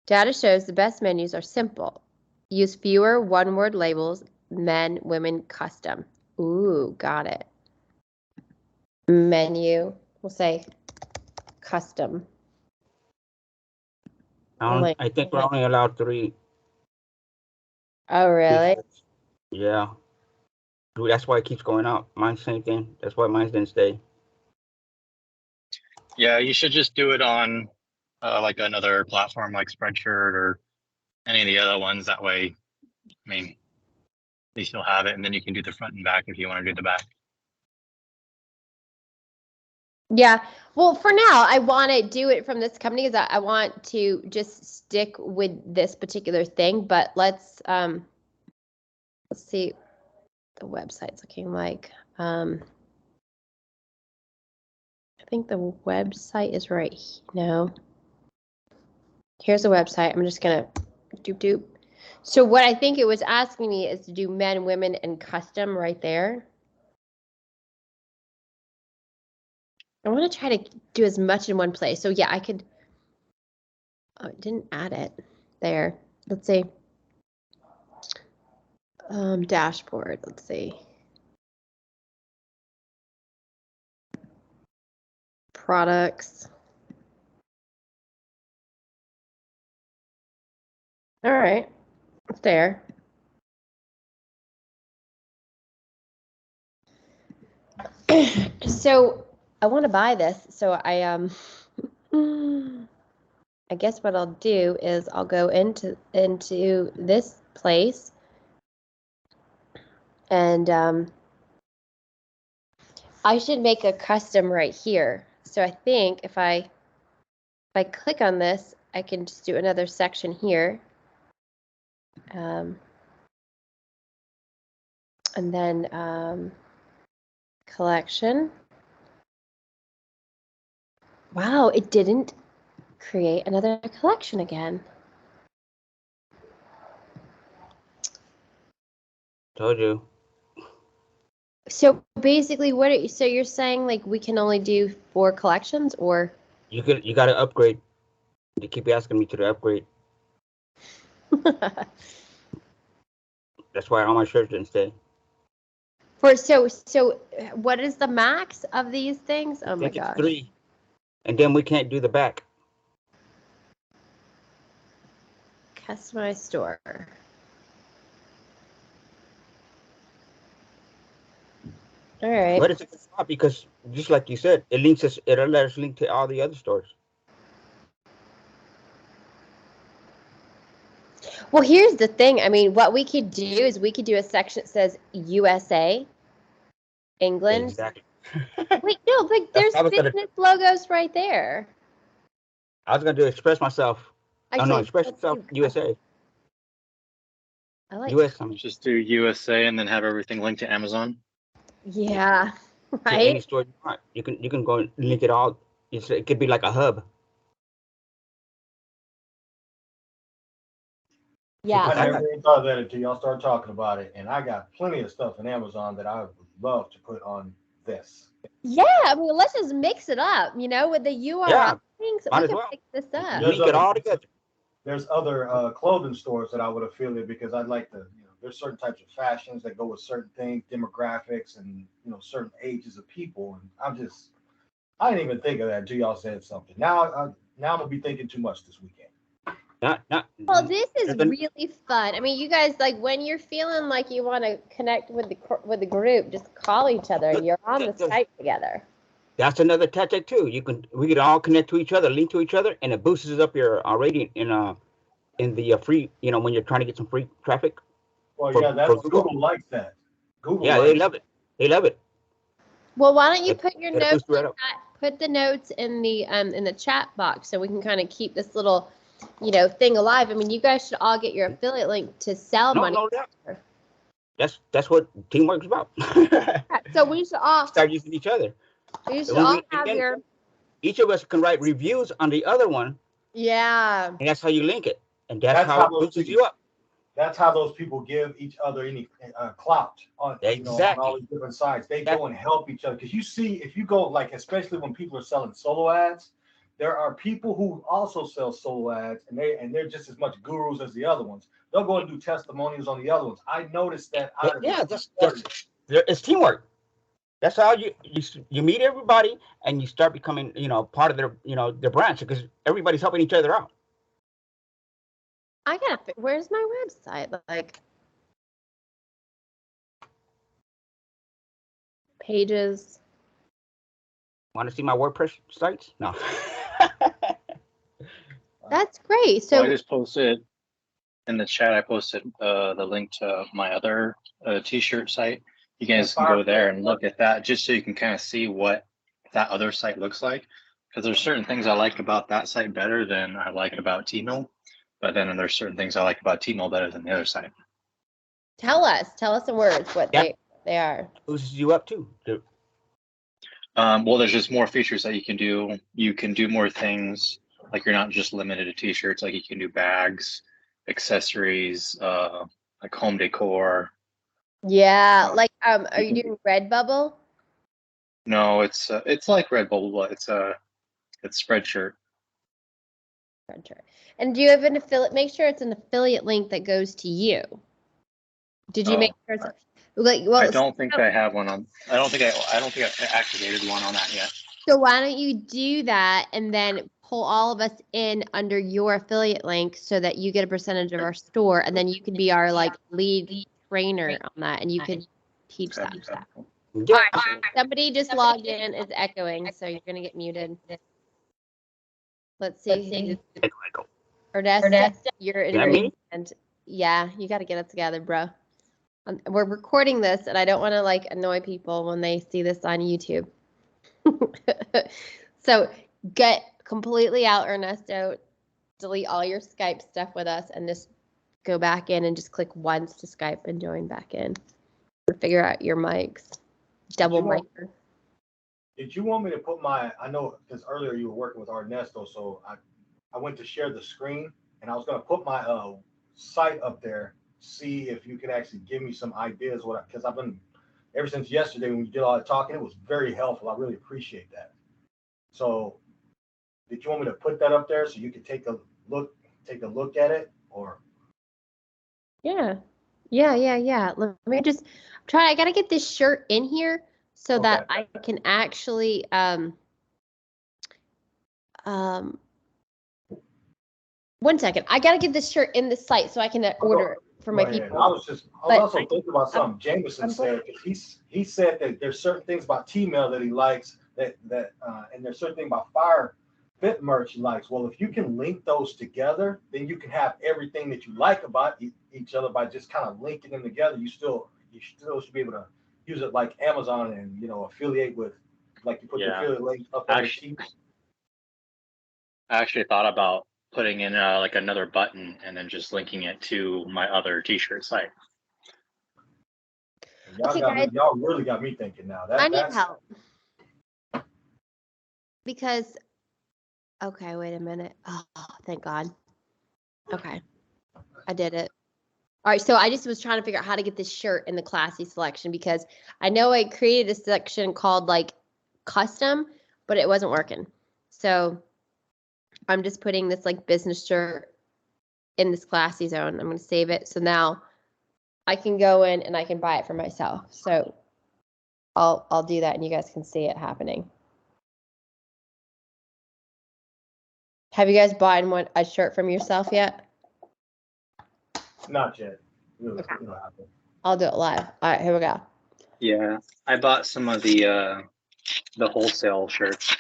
Data shows the best menus are simple. Use fewer one-word labels, men, women, custom. Ooh, got it. Menu, we'll say custom. I think we're only allowed 3. Oh, really? Yeah. Dude, that's why it keeps going up. Mine's same thing. That's why mine didn't stay. Yeah, you should just do it on like another platform like Spreadshirt or any of the other ones. That way, I mean, at least you'll have it, and then you can do the front and back if you want to do the back. Yeah. Well, for now, I want to do it from this company because I want to just stick with this particular thing. But let's see the website's looking like. I think the website is right. No. Here's the website. I'm just gonna doop. So what I think it was asking me is to do men, women, and custom right there. I want to try to do as much in one place. So yeah, I could. Oh, it didn't add it there. Let's see. Dashboard. Let's see. Products. All right, it's there. So I want to buy this. So I guess what I'll do is I'll go into this place and I should make a custom right here. So I think if I click on this, I can just do another section here. And then collection. Wow, it didn't create another collection again. Told you. So basically, so you're saying like we can only do 4 collections, or You got to upgrade. They keep asking me to upgrade. That's why all my shirts didn't stay. so what is the max of these things? Oh I my think it's gosh. 3, and then we can't do the back. Customize store. All right. But it's a good spot because, just like you said, it links us. It'll let us link to all the other stores. Well, here's the thing. I mean, what we could do is we could do a section that says USA, England. Exactly. Wait, no, but there's I was gonna- business logos right there. I was gonna do Express myself. Actually, Express let's yourself, do- USA. I like. US. I mean, Just do USA and then have everything linked to Amazon. Yeah. to any Right. store you want. You can go and link it all. It could be like a hub. Yeah. I I never got- even thought of that until y'all started talking about it. And I got plenty of stuff in Amazon that I would love to put on this. Yeah. I mean, let's just mix it up. With the URL Yeah, things. might We as can well. mix this up. There's Link it all other- together. There's other clothing stores that I would affiliate because I'd like to, there's certain types of fashions that go with certain things, demographics, and certain ages of people. And I didn't even think of that until y'all said something. Now I'm gonna be thinking too much this weekend. Not. Well, this is There's been- really fun. I mean, you guys, like, when you're feeling like you want to connect with the group, just call each other. You're on the Skype together. That's another tactic too. We could all connect to each other, link to each other, and it boosts up your rating in the free. When you're trying to get some free traffic. Well, For- yeah, that's for Google. Google likes that. Google, Yeah, likes they love it. They love it. Well, why don't you It- put your it'll notes boost you right up. put the notes in the chat box so we can kind of keep this little thing alive. I mean, you guys should all get your affiliate link to sell money. No doubt. That's what teamwork is about. So we should all Start using each other. have And then your each of us can write reviews on the other one, yeah. and that's how you link it, and that's That's how how it those boosts people- you up. That's how those people give each other any clout on, on Exactly. all these different sides. They go and help each other. Because you see, if you go, like, especially when people are selling solo ads, there are people who also sell solo ads, and they're just as much gurus as the other ones. They'll go and do testimonials on the other ones. I noticed that. Yeah, it's teamwork. That's how you meet everybody, and you start becoming part of their branch, because everybody's helping each other out. I gotta. Where's my website? Like pages. Want to see my WordPress sites? No. That's great. So So I just posted in the chat. I posted the link to my other t-shirt site. You guys can go there and look at that, just so you can kind of see what that other site looks like. Because there's certain things I like about that site better than I like about Tmall, but then there's certain things I like about Tmall better than the other site. tell us in words what Yeah. they are. Boosts you up too. Well, there's just more features that you can do. You can do more things. Like, you're not just limited to t-shirts. Like, you can do bags, accessories, like home decor. Yeah, like are you doing Redbubble? No, it's like Redbubble, but it's Spreadshirt. And do you have an affiliate? Make sure it's an affiliate link that goes to you. Did you make sure? I don't think I have one on. I don't think I activated one on that yet. So why don't you do that and then pull all of us in under your affiliate link so that you get a percentage of our store, and then you can be our lead trainer on that, and you can teach that. Yeah. All right, somebody just logged in. It's echoing, so you're gonna get muted. Let's see. Ernesta, you're in. That me? And yeah, you got to get it together, bro. We're recording this, and I don't want to annoy people when they see this on YouTube. So get completely out, Ernesto. Delete all your Skype stuff with us, and just go back in and just click once to Skype and join back in. Or figure out your mics. Double mic. Did you want me to put I know because earlier you were working with Ernesto, so I went to share the screen, and I was going to put my site up there, see if you could actually give me some ideas because I've been ever since yesterday when we did all the talking, it was very helpful. I really appreciate that. So did you want me to put that up there so you could take a look at it, or? Yeah. Let me just try. I gotta get this shirt in here so that I can actually one second. I gotta get this shirt in the site so I can order it for my people. I was also thinking about something Jameson said. He said that there's certain things about T-mail that he likes and there's certain things about Fire Fit merch he likes. Well, if you can link those together, then you can have everything that you like about each other by just kind of linking them together. You still should be able to use it like Amazon and, you know, affiliate with, like you put the affiliate link up on the sheet. I actually thought about putting in like another button and then just linking it to my other t-shirt site. Y'all really got me thinking now. I need help. Because, okay, wait a minute. Oh, thank God. Okay, I did it. All right, so I just was trying to figure out how to get this shirt in the classy selection because I know I created a section called like custom, but it wasn't working. So I'm just putting this like business shirt in this classy zone. I'm going to save it. So now I can go in and I can buy it for myself. So I'll do that and you guys can see it happening. Have you guys bought a shirt from yourself yet? Not yet. Okay. I'll do it live. All right, here we go. Yeah, I bought some of the wholesale shirts.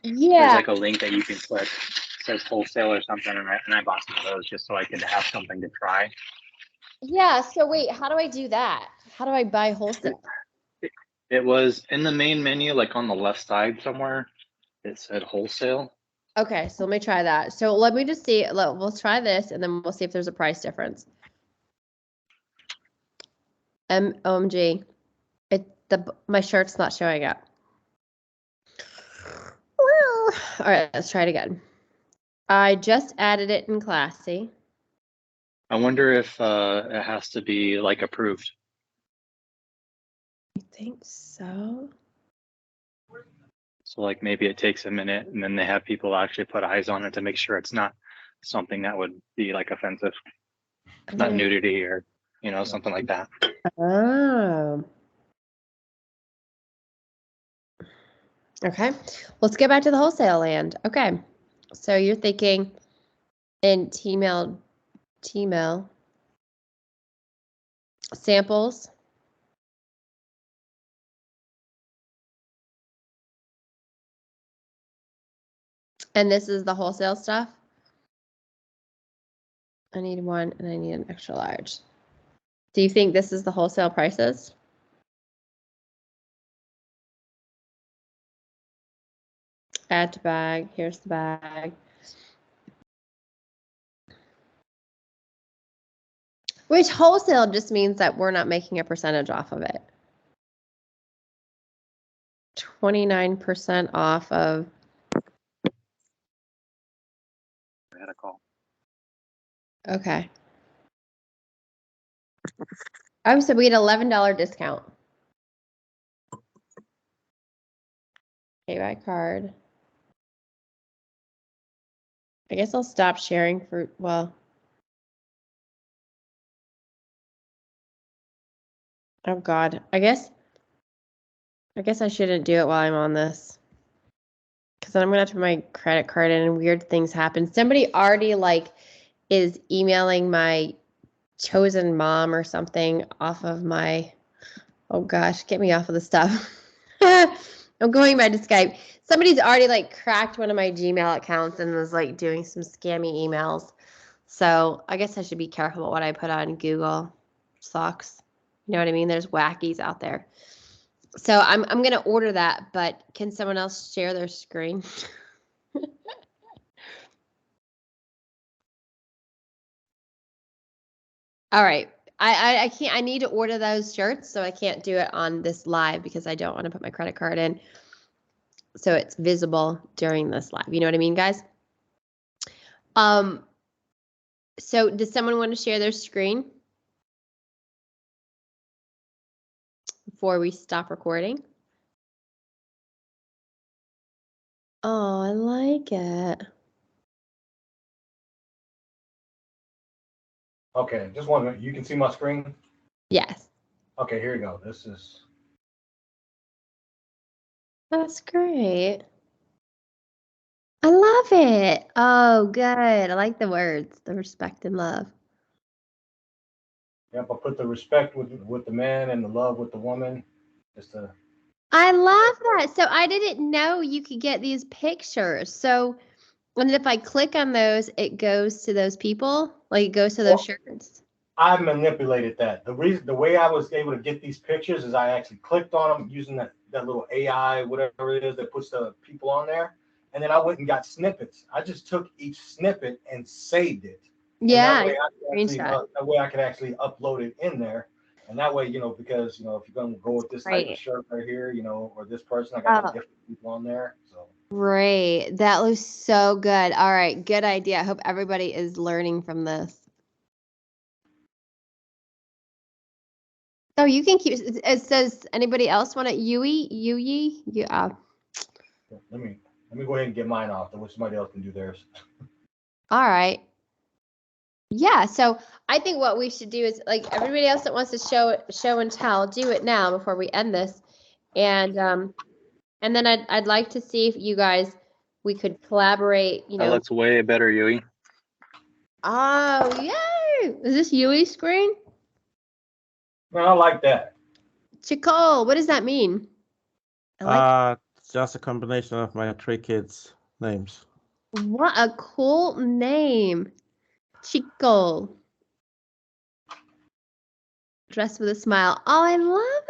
Yeah. There's like a link that you can click. It says wholesale or something, and I bought some of those just so I could have something to try. Yeah, so wait, how do I do that? How do I buy wholesale? It was in the main menu, like on the left side somewhere. It said wholesale. Okay, so let me try that. So let me just see. We'll try this, and then we'll see if there's a price difference. OMG, my shirt's not showing up. All right, let's try it again. I just added it in Classy. I wonder if it has to be like approved. I think so. So like maybe it takes a minute and then they have people actually put eyes on it to make sure it's not something that would be like offensive, not nudity or, you know, something like that. Oh. Okay, let's get back to the wholesale land. Okay, so you're thinking in T-mail samples. And this is the wholesale stuff. I need one and I need an extra large. Do you think this is the wholesale prices? Add to bag. Here's the bag. Which wholesale just means that we're not making a percentage off of it. 29% off of. I had a call. Okay. Oh, so we get $11 discount. Pay by card. I guess I'll stop sharing for, well. Oh God, I guess I shouldn't do it while I'm on this. Because then I'm gonna have to put my credit card in and weird things happen. Somebody already like is emailing my chosen mom or something off of my, oh gosh, get me off of the stuff. I'm going back to Skype. Somebody's already like cracked one of my Gmail accounts and was like doing some scammy emails. So I guess I should be careful about what I put on Google. Sucks. You know what I mean? There's wackies out there. So I'm going to order that, but can someone else share their screen? All right. I can't, I need to order those shirts, so I can't do it on this live because I don't want to put my credit card in. So it's visible during this live. You know what I mean, guys? So does someone want to share their screen? before we stop recording. Oh, I like it. Okay, just one minute. You can see my screen? Yes. Okay, here you go. This is. That's great. I love it. Oh, good. I like the words, the respect and love. Yep, I put the respect with the man and the love with the woman. Just to. I love that. So I didn't know you could get these pictures. So, and if I click on those, it goes to those people, like it goes to those shirts. I manipulated that. The way I was able to get these pictures is I actually clicked on them using that little AI, whatever it is that puts the people on there. And then I went and got snippets. I just took each snippet and saved it. Yeah. And Screenshot. that way I could actually upload it in there. And that way, because, if you're going to go with this type of shirt right here, or this person, I got different people on there. So. Great. That looks so good. All right. Good idea. I hope everybody is learning from this. Oh, you can keep it. Says anybody else want it? Yui? Yeah. Let me go ahead and get mine off. Then somebody else can do theirs. All right. Yeah. So I think what we should do is like everybody else that wants to show and tell, do it now before we end this. And then I'd like to see if you guys we could collaborate. That looks way better, Yui. Oh, yay! Is this Yui's screen? Man, I like that. Chicole, what does that mean? Just a combination of my 3 kids' names. What a cool name. Chico. Dressed with a smile. Oh, I love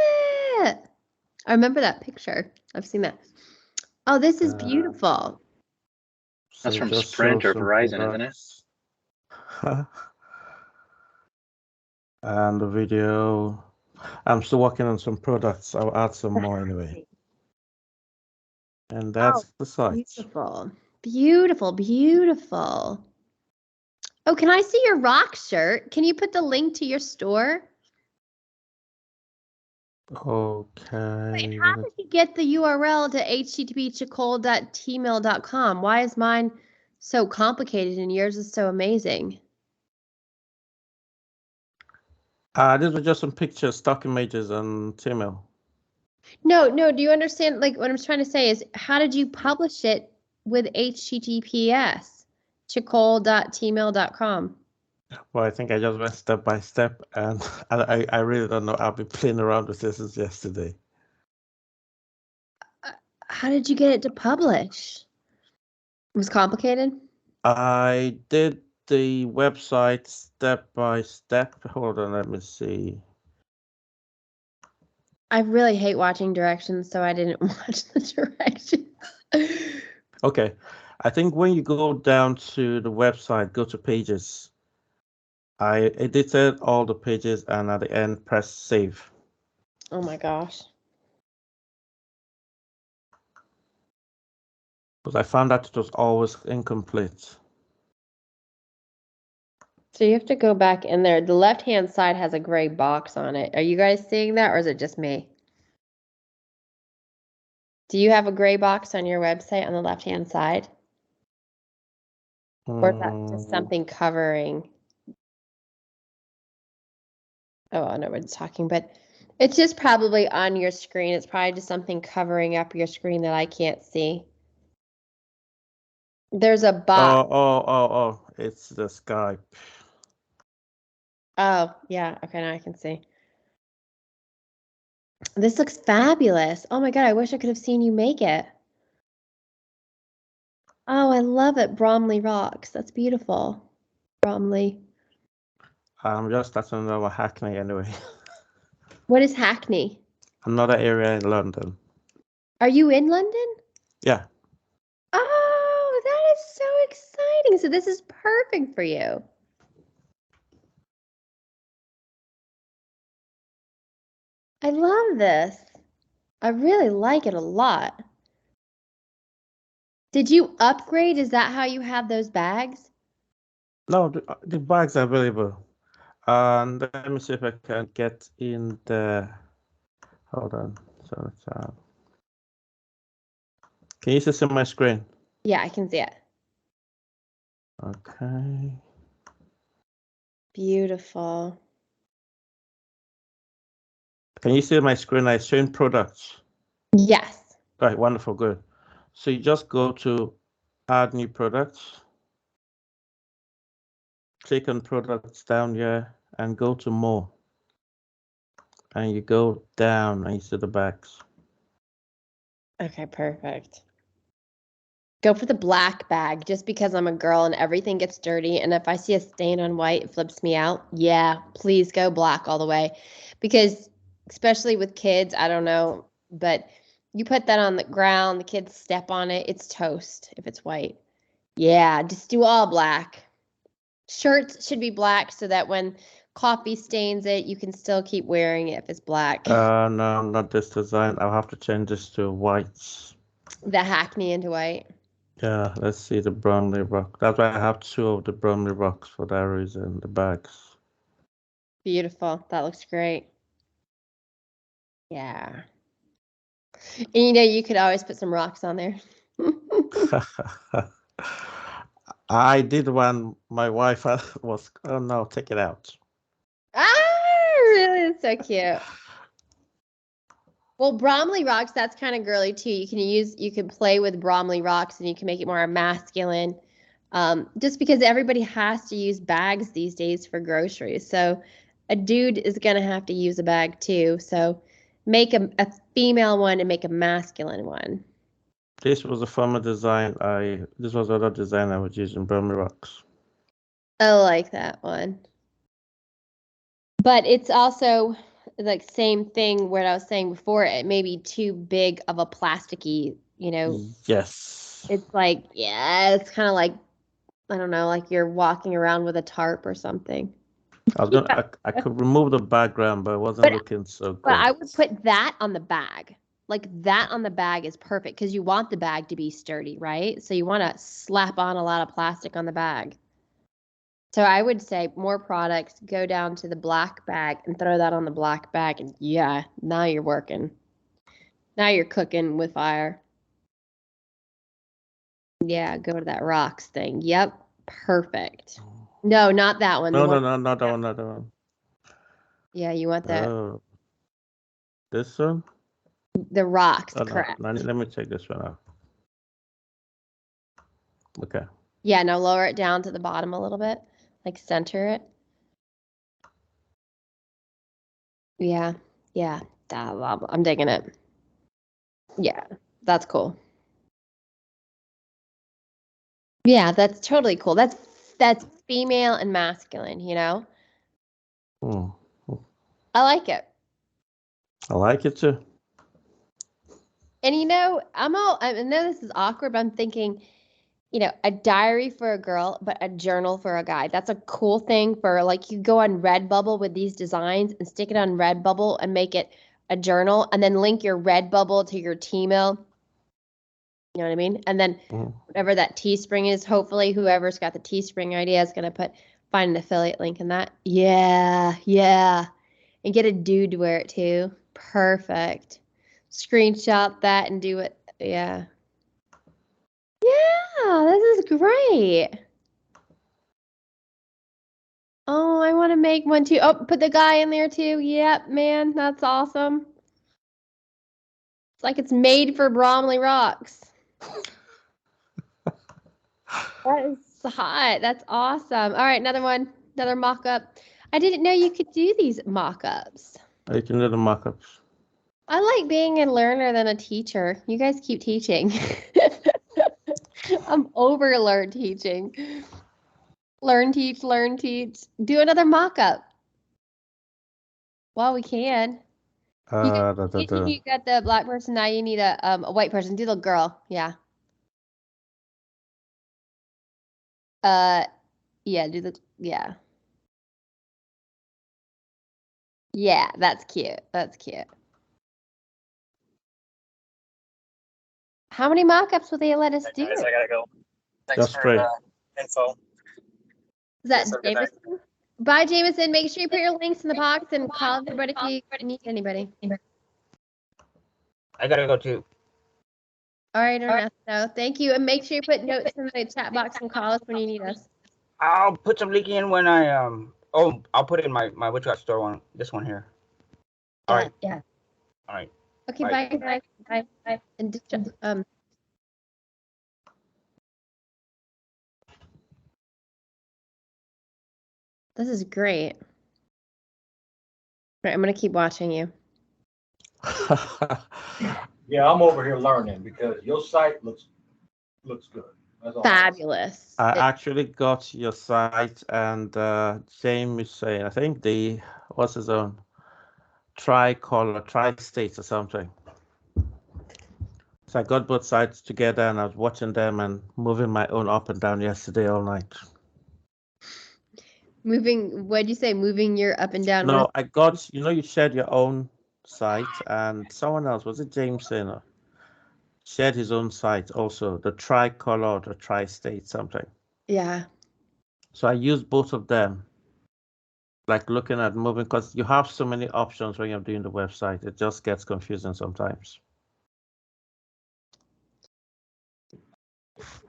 it. I remember that picture. I've seen that. Oh, this is beautiful. That's So from just Sprint show or some Verizon, isn't it? products. And the video. I'm still working on some products. I'll add some more anyway. And that's the site. Beautiful. Beautiful, beautiful. Oh, can I see your rock shirt? Can you put the link to your store? Okay. Wait, how did you get the URL to http://chicole.tmail.com? Why is mine so complicated and yours is so amazing? These were just some pictures, stock images on Tmail. No, do you understand? Like what I'm trying to say is how did you publish it with https? chicole.tmail.com. Well, I think I just went step by step, and I really don't know. I've been playing around with this since yesterday. How did you get it to publish? It was complicated? I did the website step by step. Hold on, let me see. I really hate watching directions, so I didn't watch the directions. Okay, I think when you go down to the website, go to pages. I edited all the pages and at the end press save. Oh my gosh. Because I found that it was always incomplete. So you have to go back in there. The left-hand side has a gray box on it. Are you guys seeing that or is it just me? Do you have a gray box on your website on the left-hand side? Or is that just something covering? Oh, I know what it's talking, but it's just probably on your screen. It's probably just something covering up your screen that I can't see. There's a box. Oh, it's the Skype. Oh, yeah. Okay, now I can see. This looks fabulous. Oh my God, I wish I could have seen you make it. Oh, I love it. Bromley Rocks. That's beautiful. Bromley. I'm just starting to know about Hackney anyway. What is Hackney? Another area in London. Are you in London? Yeah. Oh, that is so exciting. So this is perfect for you. I love this. I really like it a lot. Did you upgrade? Is that how you have those bags? No, the bags are available. And let me see if I can get in the Hold on. So it's can you see my screen? Yeah, I can see it. Okay. Beautiful. Can you see my screen? I showing products. Yes. Right, wonderful, good. So you just go to add new products. Click on products down here and go to more. And you go down and you see the bags. Okay, perfect. Go for the black bag just because I'm a girl and everything gets dirty. And if I see a stain on white, it flips me out. Yeah, please go black all the way. Because especially with kids, I don't know, but you put that on the ground, the kids step on it, it's toast if it's white. Yeah, just do all black. Shirts should be black so that when coffee stains it, you can still keep wearing it if it's black. No, not this design. I'll have to change this to whites. The Hackney into white. Yeah, let's see the Bromley rock. That's why I have two of the Bromley rocks for that reason, the bags. Beautiful. That looks great. Yeah. And you know, you could always put some rocks on there. I did one. My wife was, oh no, take it out. Really? It's so cute. Well, Bromley rocks, that's kind of girly too. You can play with Bromley rocks and you can make it more masculine. Just because everybody has to use bags these days for groceries. So a dude is going to have to use a bag too. So make a female one and make a masculine one. This was a former design. This was other design I was using, Bromley rocks. I like that one. But it's also like same thing what I was saying before. It may be too big of a plasticky, you know. Yes. It's like, yeah, it's kind of like, I don't know, like you're walking around with a tarp or something. I could remove the background, but it wasn't looking so But great. I would put that on the bag. Like that on the bag is perfect because you want the bag to be sturdy, right? So you want to slap on a lot of plastic on the bag. So I would say more products, go down to the black bag and throw that on the black bag. And yeah, now you're working. Now you're cooking with fire. Yeah, go to that rocks thing. Yep, perfect. No, not that one. No, not that one, not that one. Yeah, you want that. Oh, this one? The rocks, Oh, correct. no, let me check this one out. Okay. Yeah, now lower it down to the bottom a little bit, like center it. Yeah, yeah, I'm digging it. Yeah, that's cool. Yeah, that's totally cool. That's female and masculine, you know? Hmm. I like it. I like it too. And you know, I know this is awkward, but I'm thinking, you know, a diary for a girl, but a journal for a guy. That's a cool thing for like you go on Redbubble with these designs and stick it on Redbubble and make it a journal and then link your Redbubble to your Tmail. You know what I mean? And then whatever that Teespring is, hopefully whoever's got the Teespring idea is going to find an affiliate link in that. Yeah. And get a dude to wear it too. Perfect. Screenshot that and do it. Yeah. Yeah, this is great. Oh, I want to make one too. Oh, put the guy in there too. Yep, man, that's awesome. It's like it's made for Bromley Rocks. That is hot. That's awesome. All right, another mock-up. I didn't know you could do these mock-ups. You can do the mock-ups. I like being a learner than a teacher. You guys keep teaching. I'm overlearned teaching. Learn, teach. Do another mock-up. Well, we can. You got the black person, now you need a white person. Do the girl. Yeah. Yeah, yeah. Yeah, that's cute. How many mock-ups will they let us do? Guys, I gotta go. Thanks That's for great. info. Is that Yes, have a good night. Jameson? Bye, Jameson. Make sure you put your links in the box and call everybody if you need anybody. I gotta go too. All right, Ernesto. Thank you. And make sure you put notes in the chat box and call us when you need us. I'll put some link in when I Oh, I'll put it in my Witchcraft store one. This one here. All right. Yeah. All right. Okay. Bye. Bye. And this is great. All right, I'm gonna keep watching you. Yeah, I'm over here learning because your site looks good. That's all. Fabulous. I actually got your site, and Jameson, I think what's his own? Tricolor, Tri-States or something. So I got both sites together, and I was watching them and moving my own up and down yesterday all night. What'd you say? Moving your up and down? No, I got, you shared your own site, and someone else, was it Jameson, shared his own site also, the Tricolor, the Tri-State something. Yeah. So I used both of them, like looking at moving, because you have so many options when you're doing the website. It just gets confusing sometimes.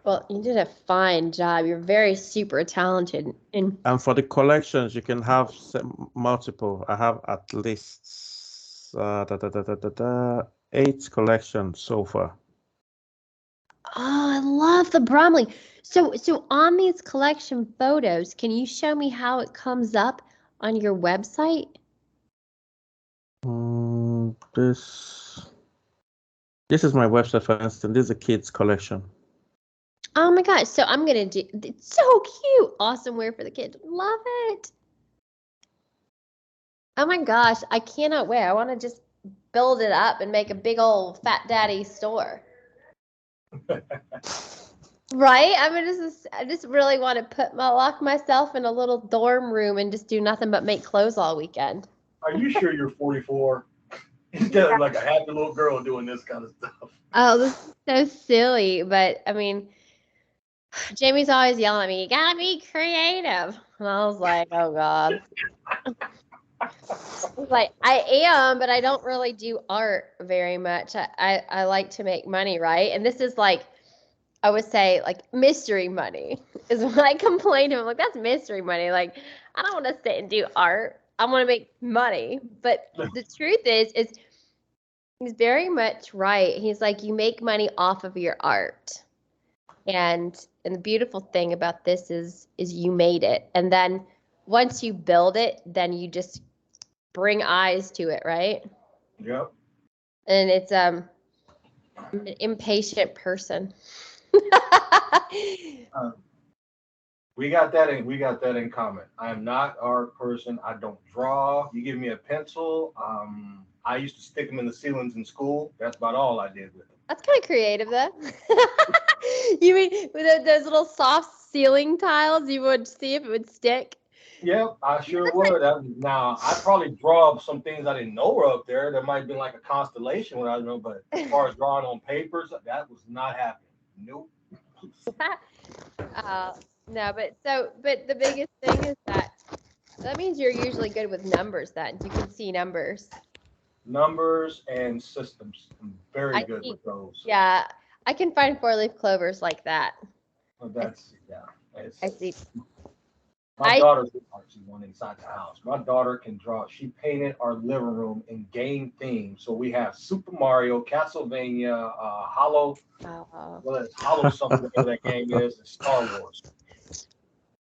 Well, you did a fine job. You're very super talented. And for the collections, you can have multiple. I have at least 8 collections so far. Oh, I love the Bromley. So on these collection photos, can you show me how it comes up on your website? This is my website, for instance. This is a kids collection. Oh my gosh. So I'm going to do, it's so cute. Awesome wear for the kids. Love it. Oh my gosh. I cannot wait. I want to just build it up and make a big old fat daddy store. Right? I just really want to lock myself in a little dorm room and just do nothing but make clothes all weekend. Are you sure you're 44? Instead of like a happy little girl doing this kind of stuff. Oh, this is so silly. But I mean, Jamie's always yelling at me, you gotta be creative. And I was like, oh God. I was like, I am, but I don't really do art very much. I like to make money, right? And this is like, I would say like mystery money is what I complain to him. Like, that's mystery money. Like, I don't want to sit and do art. I want to make money. But the truth is he's very much right. He's like, you make money off of your art. And the beautiful thing about this is you made it. And then once you build it, then you just bring eyes to it, right? Yep. And it's I'm an impatient person. We got that in common. I am not an art person. I don't draw. You give me a pencil. I used to stick them in the ceilings in school. That's about all I did with them. That's kind of creative, though. You mean with those little soft ceiling tiles? You would see if it would stick. Yep, I sure would. Now, I probably draw some things I didn't know were up there. There might have been like a constellation, what I know, but as far as drawing on papers, that was not happening. Nope. No, but the biggest thing is that means you're usually good with numbers. Then you can see numbers. Numbers and systems. I'm very good with those. Yeah, I can find 4-leaf clovers like that. Well, that's I see. My daughter's actually one inside the house. My daughter can draw. She painted our living room in game themes. So we have Super Mario, Castlevania, Hollow. Well, it's Hollow something, whatever that game is, and Star Wars.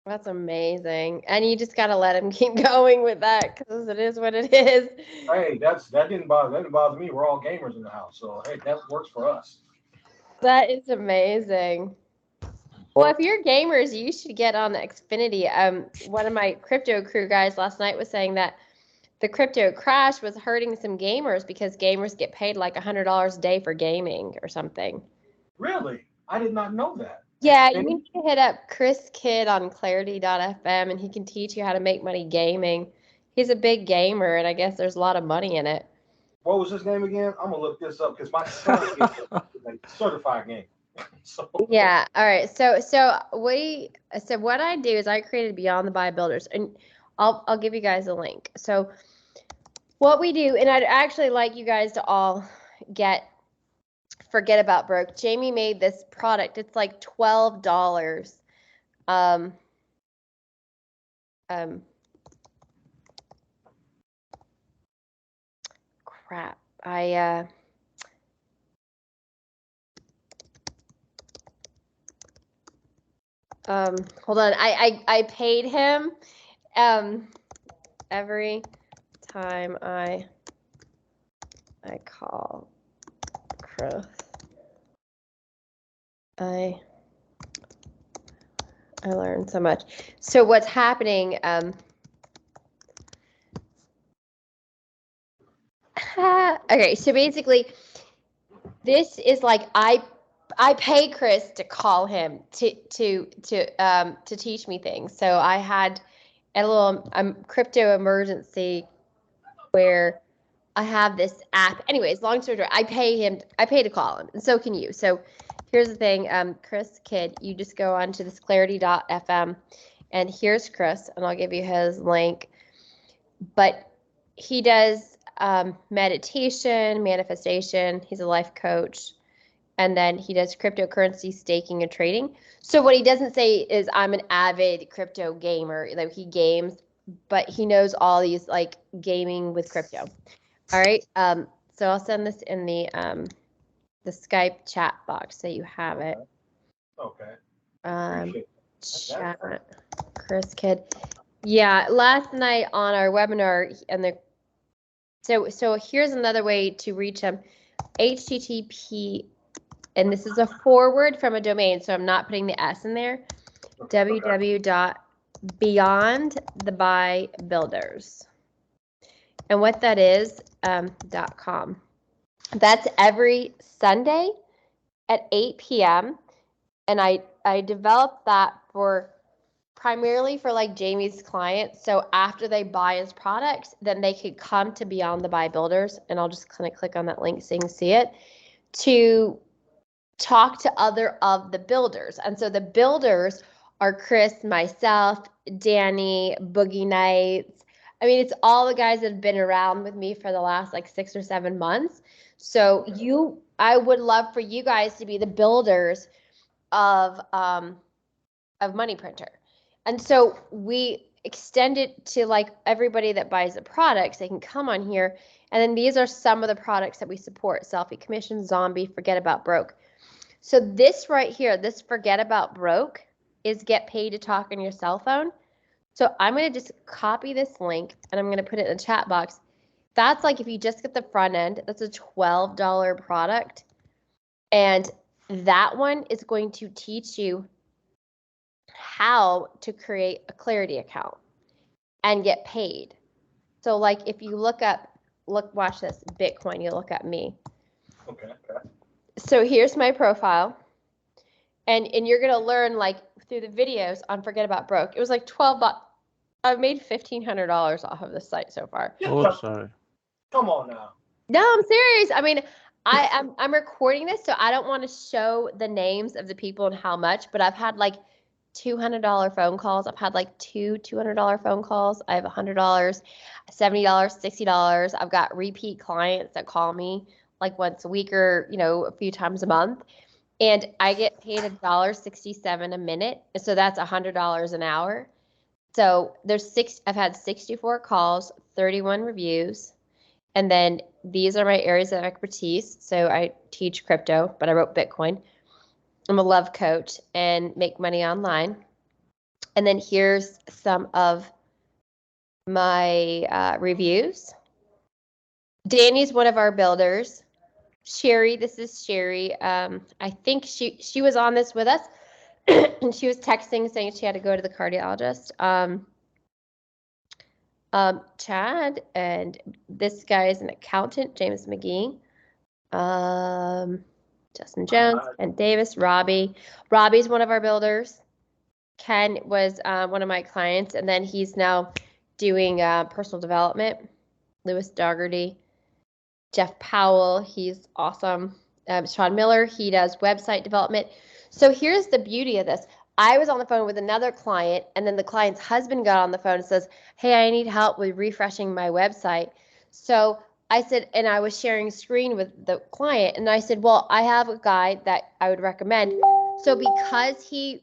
That's amazing. And you just gotta let him keep going with that because it is what it is. Hey, that didn't bother me. We're all gamers in the house, so hey, that works for us. That is amazing. Well, if you're gamers, you should get on Xfinity. One of my crypto crew guys last night was saying that the crypto crash was hurting some gamers because gamers get paid like $100 a day for gaming or something. Really? I did not know that. Yeah, you need to hit up Chris Kidd on clarity.fm and he can teach you how to make money gaming. He's a big gamer and I guess there's a lot of money in it. What was his name again? I'm gonna look this up because my son is a certified gamer. So. Yeah. All right. So what I do is I created Beyond the Buy Builders, and I'll give you guys a link. So what we do, and I'd actually like you guys to all get forget about broke. Jamie made this product. It's like $12. Crap. Hold on. I paid him every time I call Chris. I learned so much. So what's happening? Okay, so basically, this is like I pay Chris to call him to teach me things. So I had a little crypto emergency where I have this app. Anyways, long story short, I pay to call him, and so can you. So here's the thing, Chris Kidd, you just go on to this clarity.fm, and here's Chris, and I'll give you his link. But he does meditation, manifestation. He's a life coach. And then he does cryptocurrency staking and trading. So what he doesn't say is I'm an avid crypto gamer. Like he games, but he knows all these like gaming with crypto. All right. So I'll send this in the Skype chat box so you have it. Okay. Chat, Chris Kidd. Yeah, last night on our webinar, and so here's another way to reach him. HTTP. And this is a forward from a domain, so I'm not putting the S in there. www.beyondthebuilders. And what that is, .com. That's every Sunday at 8 p.m. And I developed that primarily for like Jamie's clients. So after they buy his products, then they could come to Beyond the Buy Builders. And I'll just kind of click on that link so you can see it, to talk to other of the builders. And so the builders are Chris, myself, Danny, Boogie Nights. I mean, it's all the guys that have been around with me for the last like 6 or 7 months. So I would love for you guys to be the builders of Money Printer. And so we extend it to like everybody that buys the products. They can come on here. And then these are some of the products that we support: Selfie Commission, Zombie, Forget About Broke. So this right here, this Forget About Broke, is get paid to talk on your cell phone. So I'm going to just copy this link and I'm going to put it in the chat box. That's like if you just get the front end, that's a $12 product. And that one is going to teach you how to create a Clarity account and get paid. So like if you watch this, Bitcoin, you look at me. Okay. So here's my profile, and you're gonna learn like through the videos on Forget About Broke. It was like $12. I've made $1,500 off of this site so far. Oh, sorry. Come on now. No, I'm serious. I mean, I'm recording this, so I don't want to show the names of the people and how much, but I've had like $200 phone calls. I've had like two $200 phone calls. I have $100, $70, $60. I've got repeat clients that call me like once a week or, a few times a month. And I get paid $1.67 a minute. So that's $100 an hour. So I've had 64 calls, 31 reviews. And then these are my areas of expertise. So I teach crypto, but I wrote Bitcoin. I'm a love coach and make money online. And then here's some of my reviews. Danny's one of our builders. Sherry, this is Sherry. I think she was on this with us, and she was texting saying she had to go to the cardiologist. Chad, and this guy is an accountant, Jameson McGee. Justin Jones and Davis. Robbie's one of our builders. Ken was one of my clients, and then he's now doing personal development. Lewis Dougherty. Jeff Powell, he's awesome. Sean Miller, he does website development. So here's the beauty of this. I was on the phone with another client, and then the client's husband got on the phone and says, hey, I need help with refreshing my website. So I said, and I was sharing screen with the client, and I said, well, I have a guy that I would recommend. So because he's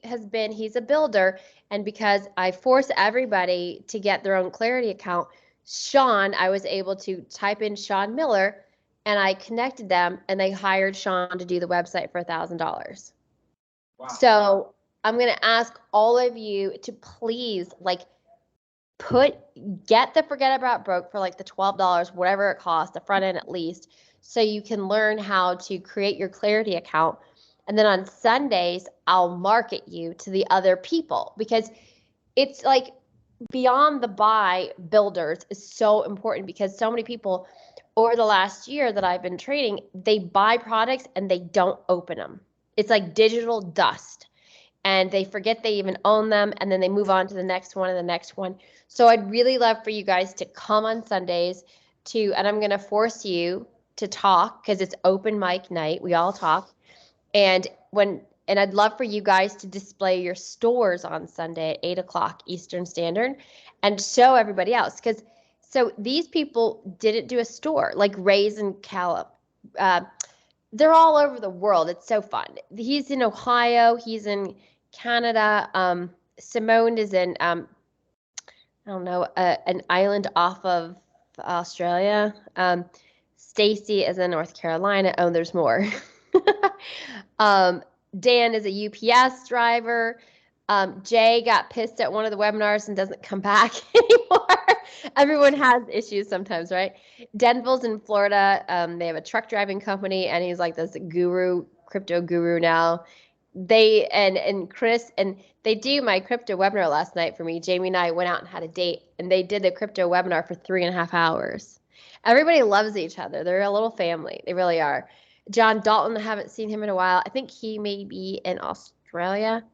a builder, and because I force everybody to get their own Clarity account, Sean, I was able to type in Sean Miller, and I connected them, and they hired Sean to do the website for $1,000. Wow. So I'm going to ask all of you to please, like, get the Forget About Broke for like the $12, whatever it costs, the front end at least, so you can learn how to create your Clarity account. And then on Sundays, I'll market you to the other people, because it's like beyond the buy builders is so important, because so many people over the last year that I've been training, they buy products and they don't open them. It's like digital dust. And they forget they even own them, and then they move on to the next one and the next one. So I'd really love for you guys to come on Sundays and I'm going to force you to talk, because it's open mic night. We all talk. And I'd love for you guys to display your stores on Sunday at 8:00 Eastern Standard and show everybody else. So these people didn't do a store, like Ray's in they're all over the world. It's so fun. He's in Ohio. He's in Canada. Simone is in, I don't know, an island off of Australia. Stacy is in North Carolina. Oh, there's more. Dan is a UPS driver. Jay got pissed at one of the webinars and doesn't come back anymore. Everyone has issues sometimes, right? Denville's in Florida. They have a truck driving company, and he's like this crypto guru now. And Chris, and they do my crypto webinar last night for me. Jamie and I went out and had a date, and they did the crypto webinar for 3.5 hours. Everybody loves each other. They're a little family. They really are. John Dalton, I haven't seen him in a while. I think he may be in Australia.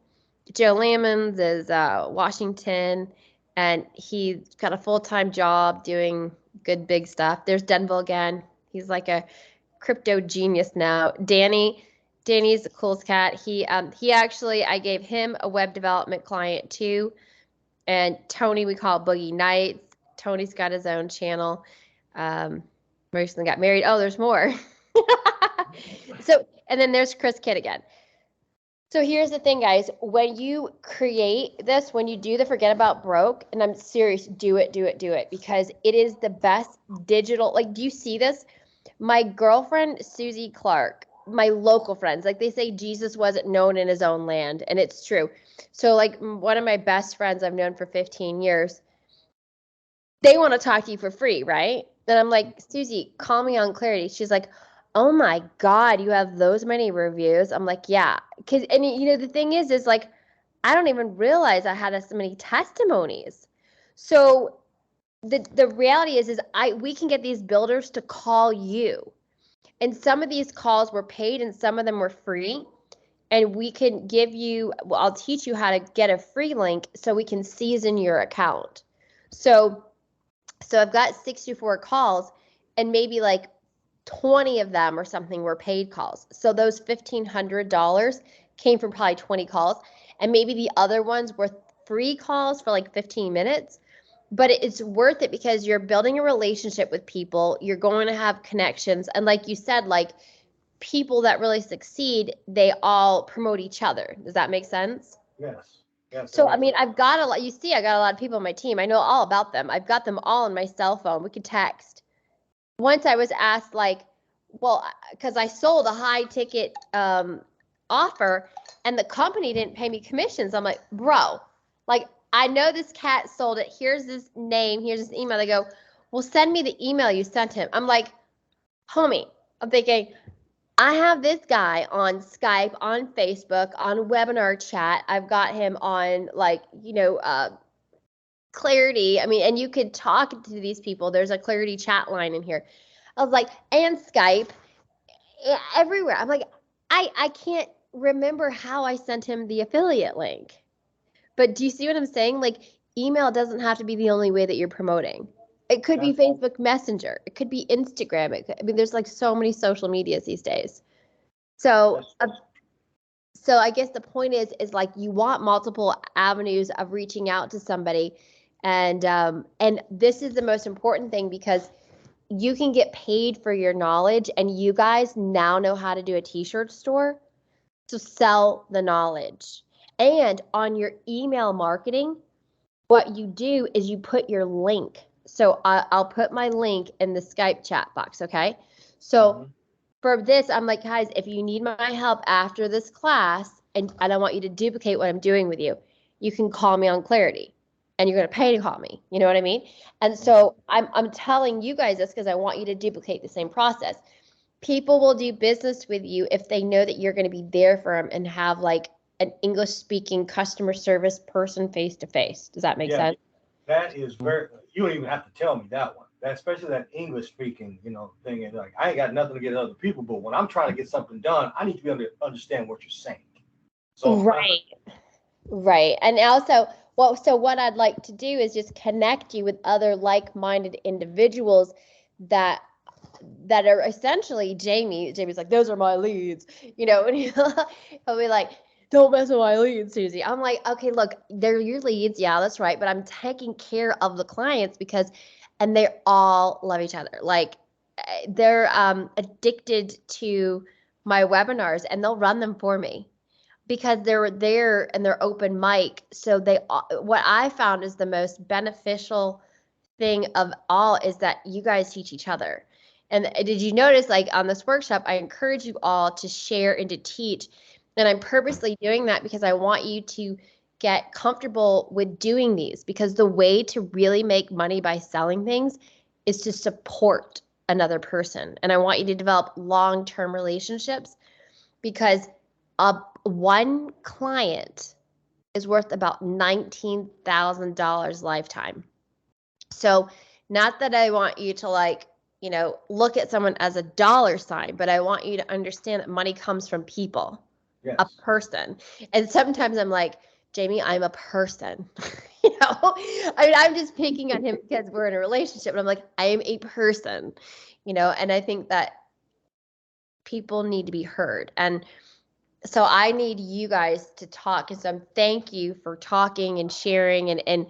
Joe Lammons is Washington, and he's got a full-time job doing good big stuff. There's Denville again. He's like a crypto genius now. Danny's the coolest cat. He actually, I gave him a web development client too. And Tony, we call Boogie Nights. Tony's got his own channel. Recently got married. Oh, there's more. And then there's Chris Kidd again. So here's the thing, guys. When you create this, when you do the Forget About Broke, and I'm serious, do it, because it is the best digital. Like, do you see this? My girlfriend, Susie Clark, my local friends, like, they say Jesus wasn't known in his own land, and it's true. So, like, one of my best friends I've known for 15 years, they want to talk to you for free, right? And I'm like, Susie, call me on Clarity. She's like, oh my God, you have those many reviews? I'm like, yeah. And you know, the thing is like, I don't even realize I had so many testimonies. So the reality is we can get these builders to call you. And some of these calls were paid and some of them were free. And we can give you, well, I'll teach you how to get a free link so we can season your account. So I've got 64 calls, and maybe like 20 of them or something were paid calls. So those $1,500 came from probably 20 calls, and maybe the other ones were free calls for like 15 minutes. But it's worth it because you're building a relationship with people. You're going to have connections. And like you said, like, people that really succeed, they all promote each other. Does that make sense? Yes. So, I mean, I got a lot of people on my team. I know all about them. I've got them all on my cell phone. We could text. Once I was asked, like, well, because I sold a high ticket offer and the company didn't pay me commissions. I'm like, bro, like, I know this cat sold it. Here's this name. Here's this email. They go, well, send me the email you sent him. I'm like, homie, I'm thinking, I have this guy on Skype, on Facebook, on webinar chat. I've got him on, like, you know, Clarity. I mean, and you could talk to these people. There's a Clarity chat line in here. I was like, and Skype, everywhere. I'm like, I can't remember how I sent him the affiliate link. But do you see what I'm saying? Like, email doesn't have to be the only way that you're promoting. It could be Facebook Messenger. It could be Instagram. I mean, there's like so many social medias these days. So I guess the point is like, you want multiple avenues of reaching out to somebody. And this is the most important thing, because you can get paid for your knowledge, and you guys now know how to do a t-shirt store to sell the knowledge. And on your email marketing, what you do is you put your link. So I'll put my link in the Skype chat box, okay? So for this, I'm like, guys, if you need my help after this class, and I don't want you to duplicate what I'm doing with you, you can call me on Clarity, and you're going to pay to call me. You know what I mean? And so I'm telling you guys this because I want you to duplicate the same process. People will do business with you if they know that you're going to be there for them and have like an English speaking customer service person face to face. Does that make sense? That is very, you don't even have to tell me that one. That, especially that English speaking, thing. And like, I ain't got nothing to get other people, but when I'm trying to get something done, I need to be able to understand what you're saying. So right. Right. And also, what I'd like to do is just connect you with other like-minded individuals that are essentially Jamie. Jamie's like, those are my leads, and he'll be like, don't mess with my leads, Susie. I'm like, okay, look, they're your leads. Yeah, that's right. But I'm taking care of the clients and they all love each other. Like they're addicted to my webinars, and they'll run them for me because they're there and they're open mic. So what I found is the most beneficial thing of all is that you guys teach each other. And did you notice, like on this workshop, I encourage you all to share and to teach. And I'm purposely doing that because I want you to get comfortable with doing these, because the way to really make money by selling things is to support another person. And I want you to develop long-term relationships, because one client is worth about $19,000 lifetime. So not that I want you to look at someone as a dollar sign, but I want you to understand that money comes from people, a person. And sometimes I'm like, Jamie, I'm a person. I'm just picking on him because we're in a relationship, and I'm like, I am a person, and I think that people need to be heard. And so I need you guys to talk. And so thank you for talking and sharing and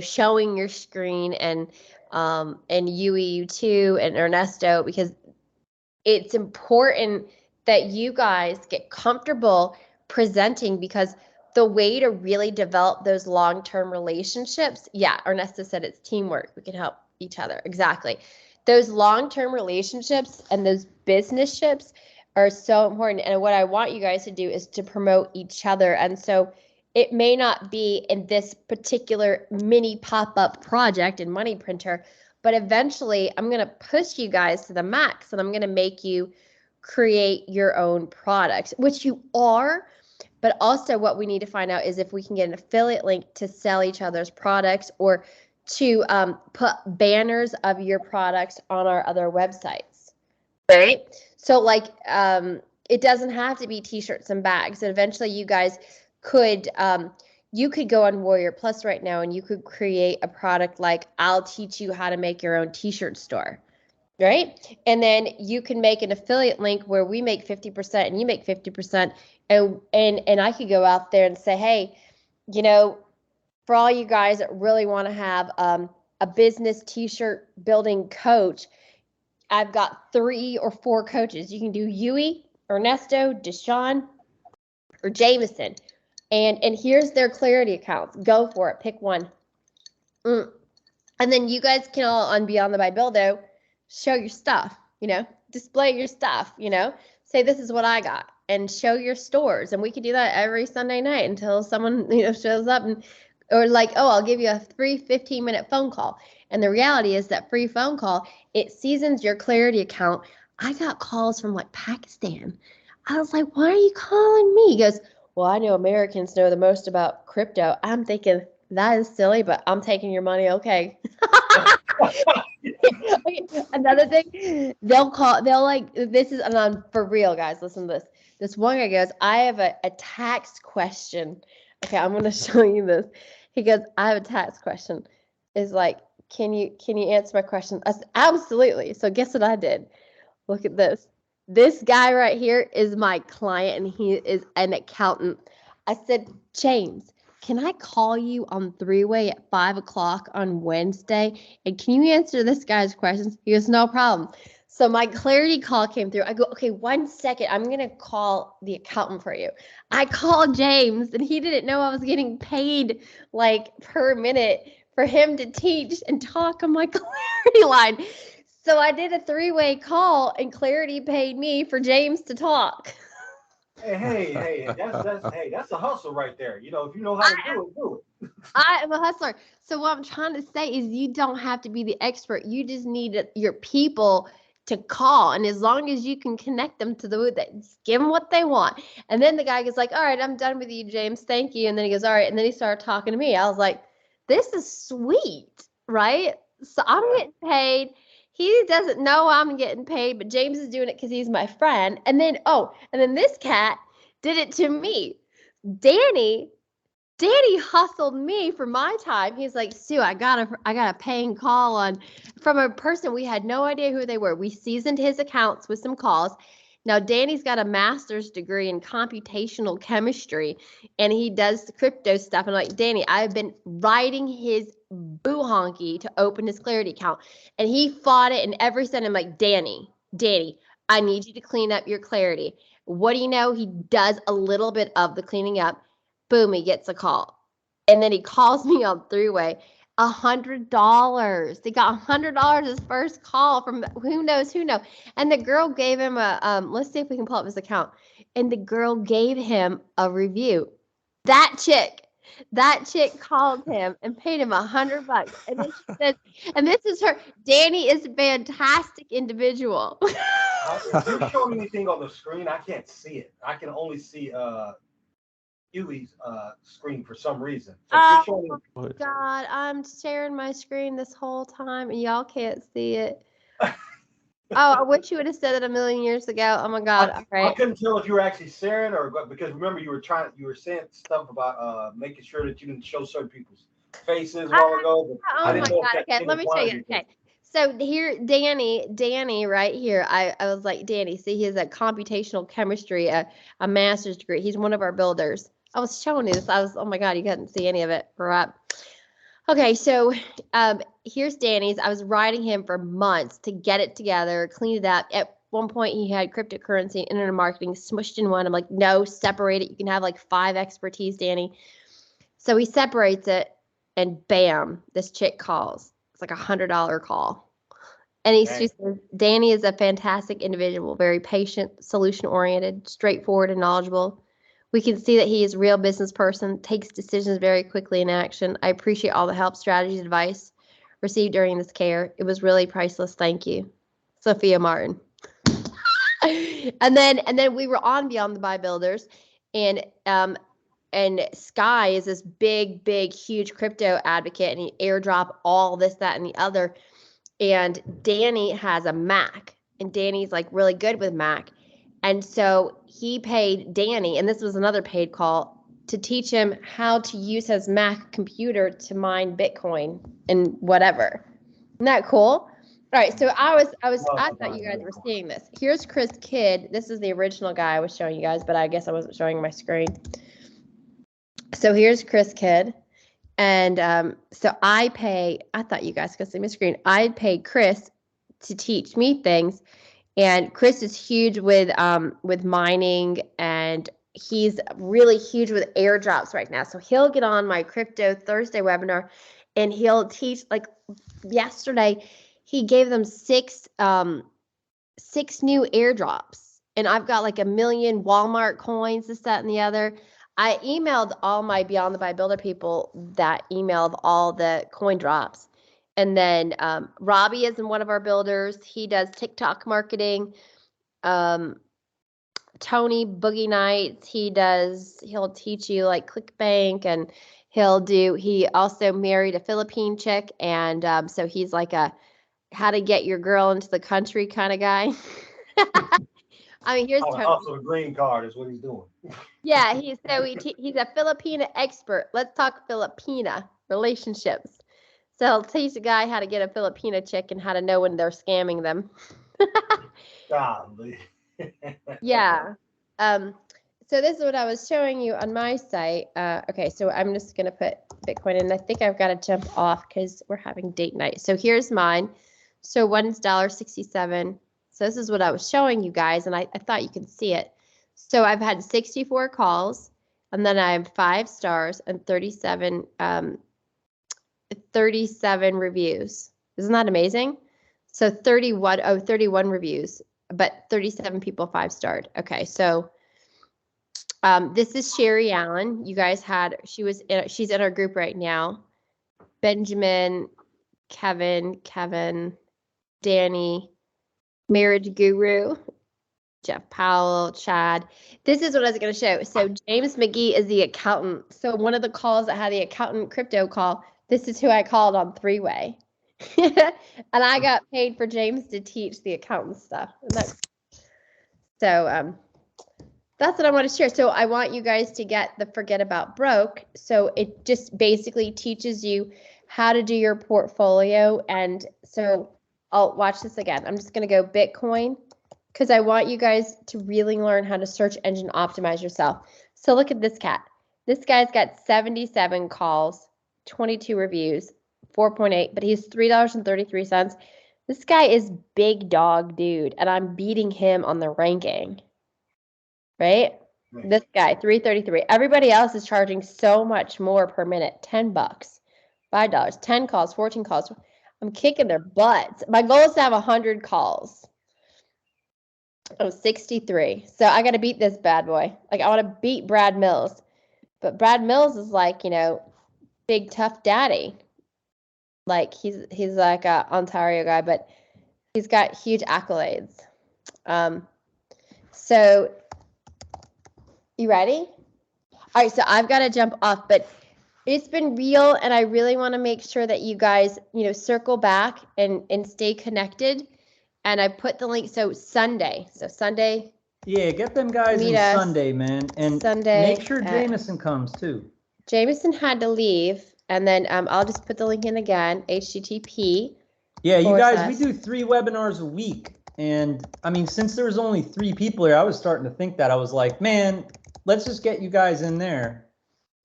showing your screen, and Yui, you too, and Ernesto, because it's important that you guys get comfortable presenting, because the way to really develop those long-term relationships, Ernesto said it's teamwork. We can help each other. Exactly. Those long-term relationships and those business ships are so important. And what I want you guys to do is to promote each other. And so it may not be in this particular mini pop-up project in Money Printer, but eventually I'm going to push you guys to the max, and I'm going to make you create your own product, which you are. But also what we need to find out is if we can get an affiliate link to sell each other's products, or to put banners of your products on our other websites, right? So it doesn't have to be t-shirts and bags. And eventually you guys could, you could go on Warrior Plus right now, and you could create a product like, I'll teach you how to make your own t-shirt store, right? And then you can make an affiliate link where we make 50% and you make 50%. And I could go out there and say, hey, for all you guys that really want to have a business t-shirt building coach, I've got 3 or 4 coaches. You can do Yui, Ernesto, Deshon, or Jameson. And here's their Clarity accounts. Go for it. Pick one. And then you guys can all on Beyond the By Buildo show your stuff, display your stuff, say this is what I got, and show your stores. And we could do that every Sunday night until someone, shows up, or like, oh, I'll give you a free 15-minute phone call. And the reality is that free phone call, it seasons your Clarity account. I got calls from Pakistan. I was like, why are you calling me? He goes, well, I know Americans know the most about crypto. I'm thinking, that is silly, but I'm taking your money. Okay. Okay. Another thing, this is, and I'm for real, guys, listen to this. This one guy goes, I have a tax question. Okay, I'm going to show you this. He goes, I have a tax question. It's like, can you answer my question? I said, absolutely. So guess what I did? Look at this. This guy right here is my client, and he is an accountant. I said, James, can I call you on three-way at 5 o'clock on Wednesday? And can you answer this guy's questions? He goes, no problem. So my Clarity call came through. I go, okay, 1 second. I'm going to call the accountant for you. I called James, and he didn't know I was getting paid like per minute for him to teach and talk on my Clarity line. So I did a three-way call, and Clarity paid me for James to talk. Hey, that's a hustle right there. You know, if you know how to do it. I am a hustler. So what I'm trying to say is you don't have to be the expert. You just need your people to call. And as long as you can connect them to give them what they want. And then the guy goes like, all right, I'm done with you, James. Thank you. And then he goes, all right. And then he started talking to me. I was like, this is sweet, right? So I'm getting paid. He doesn't know I'm getting paid, but James is doing it because he's my friend. And then, this cat did it to me. Danny hustled me for my time. He's like, Sue, I got a paying call from a person. We had no idea who they were. We seasoned his accounts with some calls. Now, Danny's got a master's degree in computational chemistry, and he does the crypto stuff. And I'm like, Danny, I've been riding his boo honky to open his Clarity account, and he fought it. And every Sunday, I'm like, Danny, I need you to clean up your Clarity. What do you know? He does a little bit of the cleaning up. Boom, he gets a call. And then he calls me on three-way. $100. They got $100 his first call from who knows who. And the girl gave him let's see if we can pull up his account. And the girl gave him a review. That chick called him and paid him $100. And then she says, and this is her, Danny is a fantastic individual. If you're showing anything on the screen, I can't see it. I can only see Huey's screen for some reason. So God, I'm sharing my screen this whole time and y'all can't see it. I wish you would have said it a million years ago. Oh my God. All right. I couldn't tell if you were actually sharing or because remember you were saying stuff about making sure that you didn't show certain people's faces a while ago. But oh my God. Okay, let me show you. Okay. So here, Danny, right here, I was like, Danny, see, he has a computational chemistry, a master's degree. He's one of our builders. I was showing you this. Oh my God, you couldn't see any of it. Right. Okay, so here's Danny's. I was riding him for months to get it together, clean it up. At one point, he had cryptocurrency and internet marketing smushed in one. I'm like, no, separate it. You can have like 5 expertise, Danny. So he separates it, and bam, this chick calls. It's like $100 call. And he says, Danny is a fantastic individual, very patient, solution-oriented, straightforward, and knowledgeable. We can see that he is a real business person, takes decisions very quickly in action. I appreciate all the help, strategies, advice received during this care. It was really priceless. Thank you. Sophia Martin. and then we were on Beyond the Buy Builders, and Sky is this big, huge crypto advocate, and he airdrop all this, that, and the other. And Danny has a Mac, and Danny's like really good with Mac. And so he paid Danny, and this was another paid call, to teach him how to use his Mac computer to mine Bitcoin and whatever. Isn't that cool? All right, so I thought you guys were seeing this. Here's Chris Kidd. This is the original guy I was showing you guys, but I guess I wasn't showing my screen. So here's Chris Kidd. And so I thought you guys could see my screen. I'd pay Chris to teach me things. And Chris is huge with mining, and he's really huge with airdrops right now. So he'll get on my Crypto Thursday webinar, and he'll teach. Like yesterday, he gave them 6 new airdrops, and I've got like 1 million Walmart coins, this, that, and the other. I emailed all my Beyond the Buy Builder people that emailed all the coin drops. And then Robbie is in one of our builders. He does TikTok marketing. Tony Boogie Nights, he'll teach you like ClickBank, and he also married a Philippine chick. And so he's like a how to get your girl into the country kind of guy. I mean, here's Tony. Also, the green card is what he's doing. Yeah, he's a Filipina expert. Let's talk Filipina relationships. So he'll teach a guy how to get a Filipina chick and how to know when they're scamming them. Golly. Yeah. So So this is what I was showing you on my site. Okay, so I'm just going to put Bitcoin in. I think I've got to jump off because we're having date night. So here's mine. So one's $1.67. So this is what I was showing you guys, and I thought you could see it. So I've had 64 calls, and then I have 5 stars and 37 reviews. Isn't that amazing? So 31 reviews, but 37 people 5-starred. Okay, so this is Sherry Allen. You guys she's in our group right now. Benjamin, Kevin, Danny, Marriage Guru, Jeff Powell, Chad. This is what I was going to show. So James McGee is the accountant. So one of the calls that had the accountant crypto call, this is who I called on 3-way. And I got paid for James to teach the accountant stuff. So that's what I want to share. So I want you guys to get the Forget About Broke. So it just basically teaches you how to do your portfolio. And so I'll watch this again. I'm just going to go Bitcoin because I want you guys to really learn how to search engine optimize yourself. So look at this cat. This guy's got 77 calls, 22 reviews, 4.8, but he's $3.33. This guy is big dog dude, and I'm beating him on the ranking. Right? This guy, $3.33. Everybody else is charging so much more per minute. $10, $5, 10 calls, 14 calls. I'm kicking their butts. My goal is to have 100 calls. Oh, 63. So I got to beat this bad boy. Like, I want to beat Brad Mills. But Brad Mills is like, big tough daddy. Like, he's like a Ontario guy, but he's got huge accolades. So you ready? All right, so I've got to jump off, but it's been real, and I really want to make sure that you guys, circle back and stay connected. And I put the link. So Sunday. Yeah, get them guys Meet on us Sunday, man, and Sunday make sure Jameson comes too. Jameson had to leave, and then I'll just put the link in again. HTTP. Yeah, you guys, we do 3 webinars a week, and I mean, since there's only 3 people here, I was starting to think that. I was like, man, let's just get you guys in there,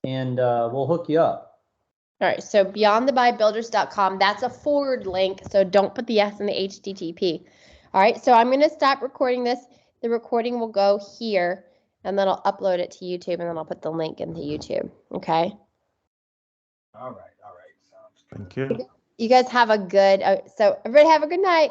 and we'll hook you up. All right, so beyondthebuilders.com, that's a forward link, so don't put the S in the HTTP. All right, so I'm going to stop recording this. The recording will go here, and then I'll upload it to YouTube, and then I'll put the link into YouTube, okay? All right. Sounds good. Thank you. You guys have a good, so everybody have a good night.